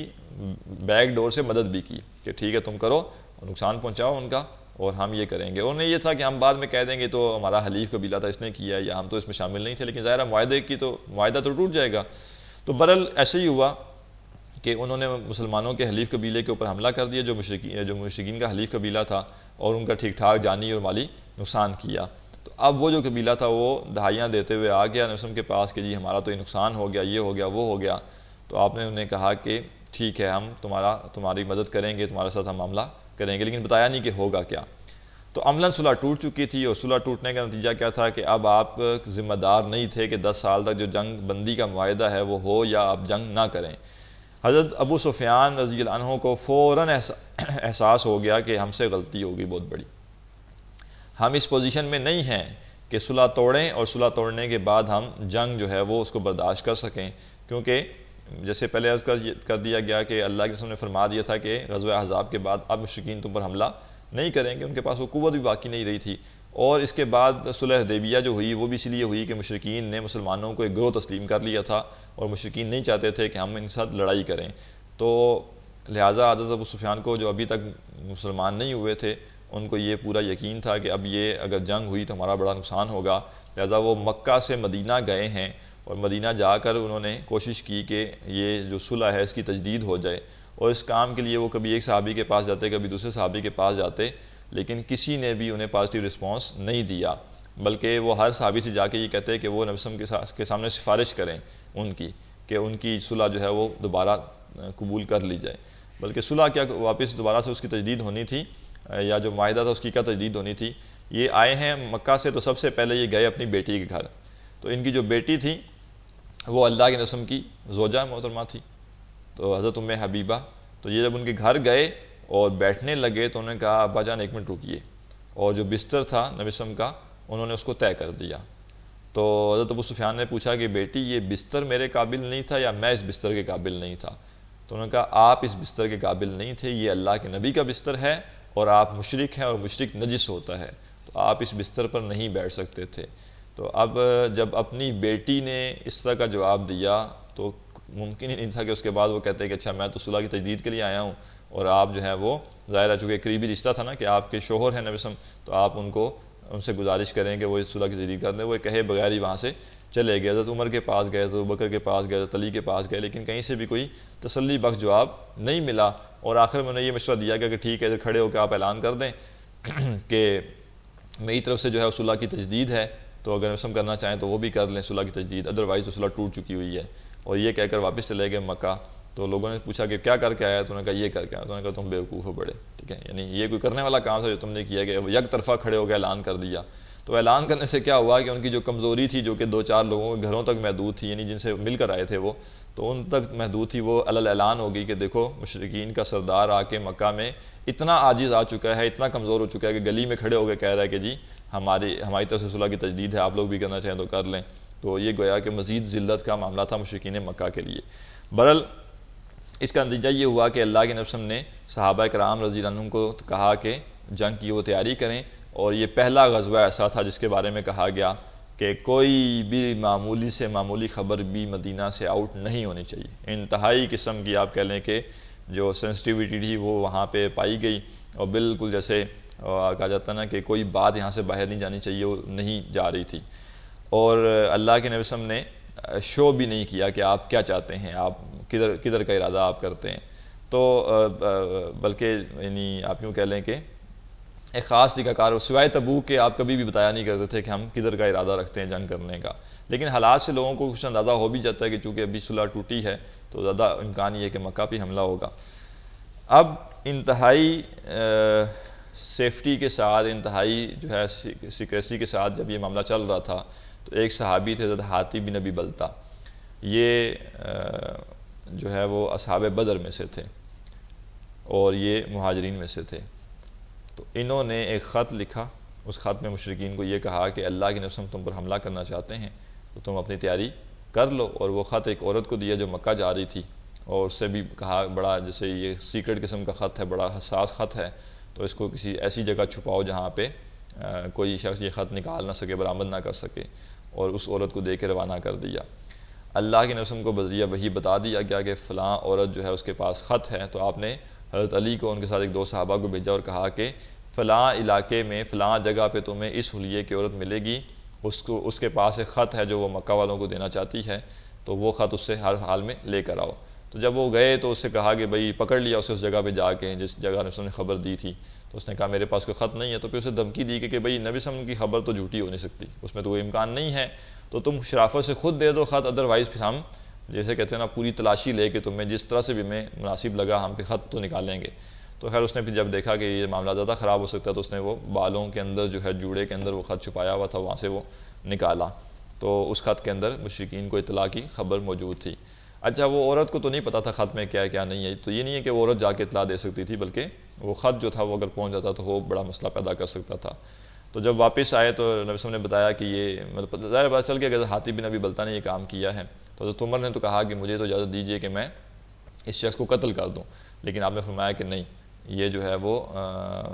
S1: بیک ڈور سے مدد بھی کی کہ ٹھیک ہے تم کرو، نقصان پہنچاؤ ان کا اور ہم یہ کریں گے. انہیں یہ تھا کہ ہم بعد میں کہہ دیں گے تو ہمارا حلیف قبیلہ تھا اس نے کیا یا ہم تو اس میں شامل نہیں تھے، لیکن ظاہر معاہدہ تو ٹوٹ جائے گا. تو برحال ایسے ہی ہوا کہ انہوں نے مسلمانوں کے حلیف قبیلے کے اوپر حملہ کر دیا جو مشرکین کا حلیف قبیلہ تھا، اور ان کا ٹھیک ٹھاک جانی اور مالی نقصان کیا. تو اب وہ جو قبیلہ تھا وہ دہائیاں دیتے ہوئے آ گیا نبی کے پاس کہ جی ہمارا تو یہ نقصان ہو گیا، یہ ہو گیا، وہ ہو گیا. تو آپ نے انہیں کہا کہ ٹھیک ہے ہم تمہاری مدد کریں گے، تمہارے ساتھ ہم معاملہ کریں گے، لیکن بتایا نہیں کہ ہوگا کیا. تو عملاً صلح ٹوٹ چکی تھی، اور صلح ٹوٹنے کا نتیجہ کیا تھا کہ اب آپ ذمہ دار نہیں تھے کہ 10 سال تک جو جنگ بندی کا معاہدہ ہے وہ ہو یا آپ جنگ نہ کریں. حضرت ابو سفیان رضی اللہ عنہ کو فوراً احساس ہو گیا کہ ہم سے غلطی ہوگی بہت بڑی، ہم اس پوزیشن میں نہیں ہیں کہ صلح توڑیں اور صلح توڑنے کے بعد ہم جنگ جو ہے وہ اس کو برداشت کر سکیں. کیونکہ جیسے پہلے عرض کر دیا گیا کہ اللہ کے رسول نے فرما دیا تھا کہ غزوہ احزاب کے بعد اب مشرکین تم پر حملہ نہیں کریں گے، ان کے پاس وہ قوت بھی باقی نہیں رہی تھی. اور اس کے بعد صلح حدیبیہ جو ہوئی وہ بھی اس لیے ہوئی کہ مشرکین نے مسلمانوں کو ایک گروہ تسلیم کر لیا تھا اور مشرکین نہیں چاہتے تھے کہ ہم ان کے ساتھ لڑائی کریں. تو لہٰذا حضرت ابو سفیان کو جو ابھی تک مسلمان نہیں ہوئے تھے ان کو یہ پورا یقین تھا کہ اب یہ اگر جنگ ہوئی تو ہمارا بڑا نقصان ہوگا. لہٰذا وہ مکہ سے مدینہ گئے ہیں اور مدینہ جا کر انہوں نے کوشش کی کہ یہ جو صلح ہے اس کی تجدید ہو جائے. اور اس کام کے لیے وہ کبھی ایک صحابی کے پاس جاتے، کبھی دوسرے صحابی کے پاس جاتے، لیکن کسی نے بھی انہیں پازیٹیو رسپانس نہیں دیا. بلکہ وہ ہر صحابی سے جا کے یہ کہتے کہ وہ نبی صلی اللہ علیہ وسلم کے سامنے سفارش کریں کہ ان کی صلح جو ہے وہ دوبارہ قبول کر لی جائے. بلکہ صلح کیا واپس دوبارہ سے اس کی تجدید ہونی تھی، یا جو معاہدہ تھا اس کی کیا تجدید ہونی تھی. یہ آئے ہیں مکہ سے تو سب سے پہلے یہ گئے اپنی بیٹی کے گھر. تو ان کی جو بیٹی تھی وہ اللہ کے رسول کی زوجہ محترمہ تھی، تو حضرت ام حبیبہ. تو یہ جب ان کے گھر گئے اور بیٹھنے لگے تو انہوں نے کہا ابا جان ایک منٹ رکیے، اور جو بستر تھا نبی صلی اللہ علیہ وسلم کا انہوں نے اس کو طے کر دیا. تو حضرت ابو سفیان نے پوچھا کہ بیٹی یہ بستر میرے قابل نہیں تھا یا میں اس بستر کے قابل نہیں تھا؟ تو انہوں نے کہا آپ اس بستر کے قابل نہیں تھے، یہ اللہ کے نبی کا بستر ہے اور آپ مشرک ہیں اور مشرک نجس ہوتا ہے، تو آپ اس بستر پر نہیں بیٹھ سکتے تھے. تو اب جب اپنی بیٹی نے اس طرح کا جواب دیا تو ممکن ہی نہیں تھا کہ اس کے بعد وہ کہتے کہ اچھا میں تو صلح کی تجدید کے لیے آیا ہوں، اور آپ جو ہے وہ ظاہر ہے چونکہ قریبی رشتہ تھا نا کہ آپ کے شوہر ہیں نبی صلی اللہ علیہ وسلم، تو آپ ان سے گزارش کریں کہ وہ اس صلح کی تجدید کر دیں. وہ کہے بغیر ہی وہاں سے چلے گئے. حضرت عمر کے پاس گئے، حضرت ابوبکر کے پاس گئے، حضرت علی کے پاس گئے، لیکن کہیں سے بھی کوئی تسلی بخش جواب نہیں ملا. اور آخر میں انہیں یہ مشورہ دیا گیا کہ ٹھیک ہے ادھر کھڑے ہو کے آپ اعلان کر دیں کہ میری طرف سے جو ہے صلح کی تجدید ہے، تو اگر رسم کرنا چاہیں تو وہ بھی کر لیں صلح کی تجدید، ادروائز تو صلح ٹوٹ چکی ہوئی ہے. اور یہ کہہ کر واپس چلے گئے مکہ. تو لوگوں نے پوچھا کہ کیا کر کے آیا؟ تو انہوں نے کہا یہ کر کے آیا. تو انہوں نے کہا تم بیوقوف ہو بڑے، ٹھیک ہے، یعنی یہ کوئی کرنے والا کام تھا جو تم نے کیا کہ یک طرفہ کھڑے ہو کے اعلان کر دیا. تو اعلان کرنے سے کیا ہوا کہ ان کی جو کمزوری تھی جو کہ 2-4 لوگوں کے گھروں تک محدود تھی، یعنی جن سے مل کر آئے تھے وہ، تو ان تک محدود تھی، وہ علل اعلان ہو گئی کہ دیکھو مشرکین کا سردار آ کے مکہ میں اتنا عاجز آ چکا ہے، اتنا کمزور ہو چکا ہے کہ گلی میں کھڑے ہو کے کہہ رہا ہے کہ جی ہماری طرف سے صلح کی تجدید ہے، آپ لوگ بھی کرنا چاہیں تو کر لیں. تو یہ گویا کہ مزید ذلت کا معاملہ تھا مشرکین مکہ کے لیے. برحال اس کا نتیجہ یہ ہوا کہ اللہ کے نبی نے صحابہ کرام رضی اللہ عنہم کو کہا کہ جنگ کی وہ تیاری کریں. اور یہ پہلا غزوہ ایسا تھا جس کے بارے میں کہا گیا کہ کوئی بھی معمولی سے معمولی خبر بھی مدینہ سے آؤٹ نہیں ہونی چاہیے. انتہائی قسم کی آپ کہہ لیں کہ جو سینسٹیوٹی تھی وہ وہاں پہ پائی گئی، اور بالکل جیسے کہا جاتا ہے نا کہ کوئی بات یہاں سے باہر نہیں جانی چاہیے، وہ نہیں جا رہی تھی۔ اور اللہ کے نبی صلی اللہ علیہ وسلم نے شو بھی نہیں کیا کہ آپ کیا چاہتے ہیں، آپ کدھر کا ارادہ آپ کرتے ہیں، تو بلکہ یعنی آپ یوں کہہ لیں کہ ایک خاص طریقہ کار سوائے تبوک کے آپ کبھی بھی بتایا نہیں کرتے تھے کہ ہم کدھر کا ارادہ رکھتے ہیں جنگ کرنے کا، لیکن حالات سے لوگوں کو کچھ اندازہ ہو بھی جاتا ہے کہ چونکہ ابھی صلح ٹوٹی ہے تو زیادہ امکان یہ ہے کہ مکہ پہ حملہ ہوگا۔ اب انتہائی سیفٹی کے ساتھ، انتہائی جو ہے سیکریسی کے ساتھ جب یہ معاملہ چل رہا تھا تو ایک صحابی تھے حضرت حاتب بن ابی بلتہ، یہ جو ہے وہ اصحاب بدر میں سے تھے اور یہ مہاجرین میں سے تھے۔ تو انہوں نے ایک خط لکھا، اس خط میں مشرکین کو یہ کہا کہ اللہ کے نبی تم پر حملہ کرنا چاہتے ہیں تو تم اپنی تیاری کر لو، اور وہ خط ایک عورت کو دیا جو مکہ جا رہی تھی، اور اس سے بھی کہا بڑا جیسے یہ سیکرٹ قسم کا خط ہے، بڑا حساس خط ہے، تو اس کو کسی ایسی جگہ چھپاؤ جہاں پہ کوئی شخص یہ خط نکال نہ سکے، برآمد نہ کر سکے، اور اس عورت کو دے کے روانہ کر دیا۔ اللہ کے نبی کو بذریعہ وحی بتا دیا گیا کہ فلاں عورت جو ہے اس کے پاس خط ہے، تو آپ نے حضرت علی کو، ان کے ساتھ ایک دو صحابہ کو بھیجا اور کہا کہ فلاں علاقے میں فلاں جگہ پہ تمہیں اس حلیے کی عورت ملے گی، اس کے پاس ایک خط ہے جو وہ مکہ والوں کو دینا چاہتی ہے، تو وہ خط اس سے ہر حال میں لے کر آؤ۔ تو جب وہ گئے تو اس سے کہا کہ بھئی پکڑ لیا اسے اس جگہ پہ جا کے جس جگہ نے خبر دی تھی، تو اس نے کہا میرے پاس کوئی خط نہیں ہے، تو پھر اسے دھمکی دی کہ بھئی نبی صلی اللہ علیہ وسلم کی خبر تو جھوٹی ہو نہیں سکتی، اس میں تو کوئی امکان نہیں ہے، تو تم شرافت سے خود دے دو خط، ادروائز پھر ہم جیسے کہتے ہیں نا پوری تلاشی لے کے تمہیں جس طرح سے بھی ہمیں مناسب لگا ہم پھر خط تو نکالیں گے۔ تو خیر اس نے پھر جب دیکھا کہ یہ معاملہ زیادہ خراب ہو سکتا ہے تو اس نے وہ بالوں کے اندر جو ہے جوڑے کے اندر وہ خط چھپایا ہوا تھا، وہاں سے وہ نکالا، تو اس خط کے اندر مشرکین کو اطلاع کی خبر موجود تھی۔ اچھا وہ عورت کو تو نہیں پتا تھا خط میں کیا ہے کیا نہیں ہے، تو یہ نہیں ہے کہ وہ عورت جا کے اطلاع دے سکتی تھی، بلکہ وہ خط جو تھا وہ اگر پہنچ جاتا تو وہ بڑا مسئلہ پیدا کر سکتا تھا۔ تو جب واپس آئے تو نبی صلی اللہ علیہ وسلم نے بتایا کہ یہ مطلب ظاہر پتہ چل گیا کہ حاتب بن ابی بلتہ نے یہ کام کیا ہے، تو حضرت عمر نے تو کہا کہ مجھے تو اجازت دیجیے کہ میں اس شخص کو قتل کر دوں، لیکن آپ نے فرمایا کہ نہیں، یہ جو ہے وہ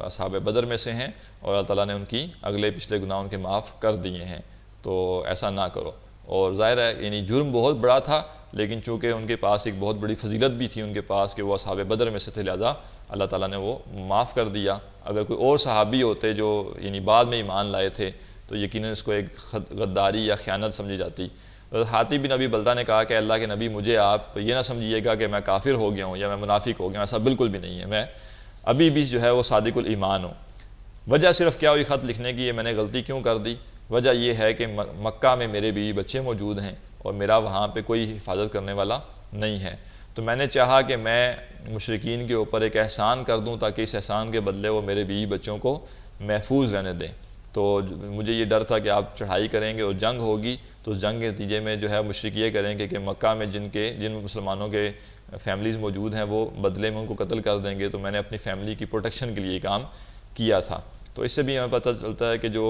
S1: اصحاب بدر میں سے ہیں اور اللہ تعالیٰ نے ان کی اگلے پچھلے گناہ ان کے معاف کر دیے ہیں، تو ایسا نہ کرو۔ اور ظاہر ہے یعنی جرم بہت بڑا تھا، لیکن چونکہ ان کے پاس ایک بہت بڑی فضیلت بھی تھی ان کے پاس کہ وہ اصحاب بدر میں سے تھے، لہذا اللہ تعالیٰ نے وہ معاف کر دیا۔ اگر کوئی اور صحابی ہوتے جو یعنی بعد میں ایمان لائے تھے تو یقیناً اس کو ایک غداری یا خیانت سمجھی جاتی۔ حاتب بن ابی بلتہ نے کہا کہ اللہ کے نبی مجھے آپ یہ نہ سمجھیے گا کہ میں کافر ہو گیا ہوں یا میں منافق ہو گیا ہوں، ایسا بالکل بھی نہیں ہے، میں ابھی بھی جو ہے وہ صادق الایمان ہوں۔ وجہ صرف کیا ہوئی خط لکھنے کی، یہ میں نے غلطی کیوں کر دی؟ وجہ یہ ہے کہ مکہ میں میرے بیوی بچے موجود ہیں اور میرا وہاں پہ کوئی حفاظت کرنے والا نہیں ہے، تو میں نے چاہا کہ میں مشرکین کے اوپر ایک احسان کر دوں تاکہ اس احسان کے بدلے وہ میرے بیوی بچوں کو محفوظ رہنے دیں۔ تو مجھے یہ ڈر تھا کہ آپ چڑھائی کریں گے اور جنگ ہوگی تو اس جنگ کے نتیجے میں جو ہے مشرک یہ کریں گے کہ مکہ میں جن مسلمانوں کے فیملیز موجود ہیں وہ بدلے میں ان کو قتل کر دیں گے، تو میں نے اپنی فیملی کی پروٹیکشن کے لیے یہ کام کیا تھا۔ تو اس سے بھی ہمیں پتہ چلتا ہے کہ جو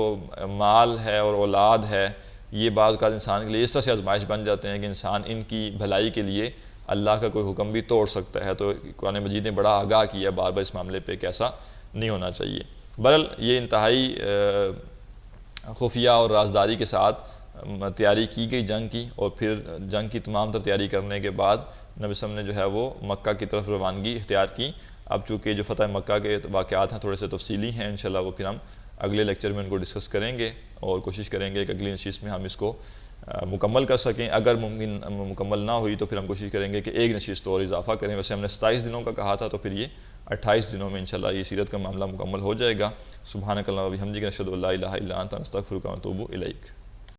S1: مال ہے اور اولاد ہے یہ بعض اوقات انسان کے لیے اس طرح سے آزمائش بن جاتے ہیں کہ انسان ان کی بھلائی کے لیے اللہ کا کوئی حکم بھی توڑ سکتا ہے، تو قرآن مجید نے بڑا آگاہ کیا بار بار اس معاملے پہ کہ ایسا نہیں ہونا چاہیے۔ بہرحال یہ انتہائی خفیہ اور رازداری کے ساتھ تیاری کی گئی جنگ کی، اور پھر جنگ کی تمام تر تیاری کرنے کے بعد نبی صلی اللہ علیہ وسلم نے جو ہے وہ مکہ کی طرف روانگی اختیار کی۔ اب چونکہ جو فتح مکہ کے واقعات ہیں تھوڑے سے تفصیلی ہیں، انشاءاللہ وہ پھر ہم اگلے لیکچر میں ان کو ڈسکس کریں گے اور کوشش کریں گے کہ اگلی نشست میں ہم اس کو مکمل کر سکیں۔ اگر ممکن مکمل نہ ہوئی تو پھر ہم کوشش کریں گے کہ ایک نشست اور اضافہ کریں، ویسے ہم نے 27 دنوں کا کہا تھا، تو پھر یہ 28 دنوں میں انشاءاللہ یہ سیرت کا معاملہ مکمل ہو جائے گا۔ سبحانک اللہم و بحمدک، نشہد ان لا الہ الا انت، نستغفرک و نتوب الیک۔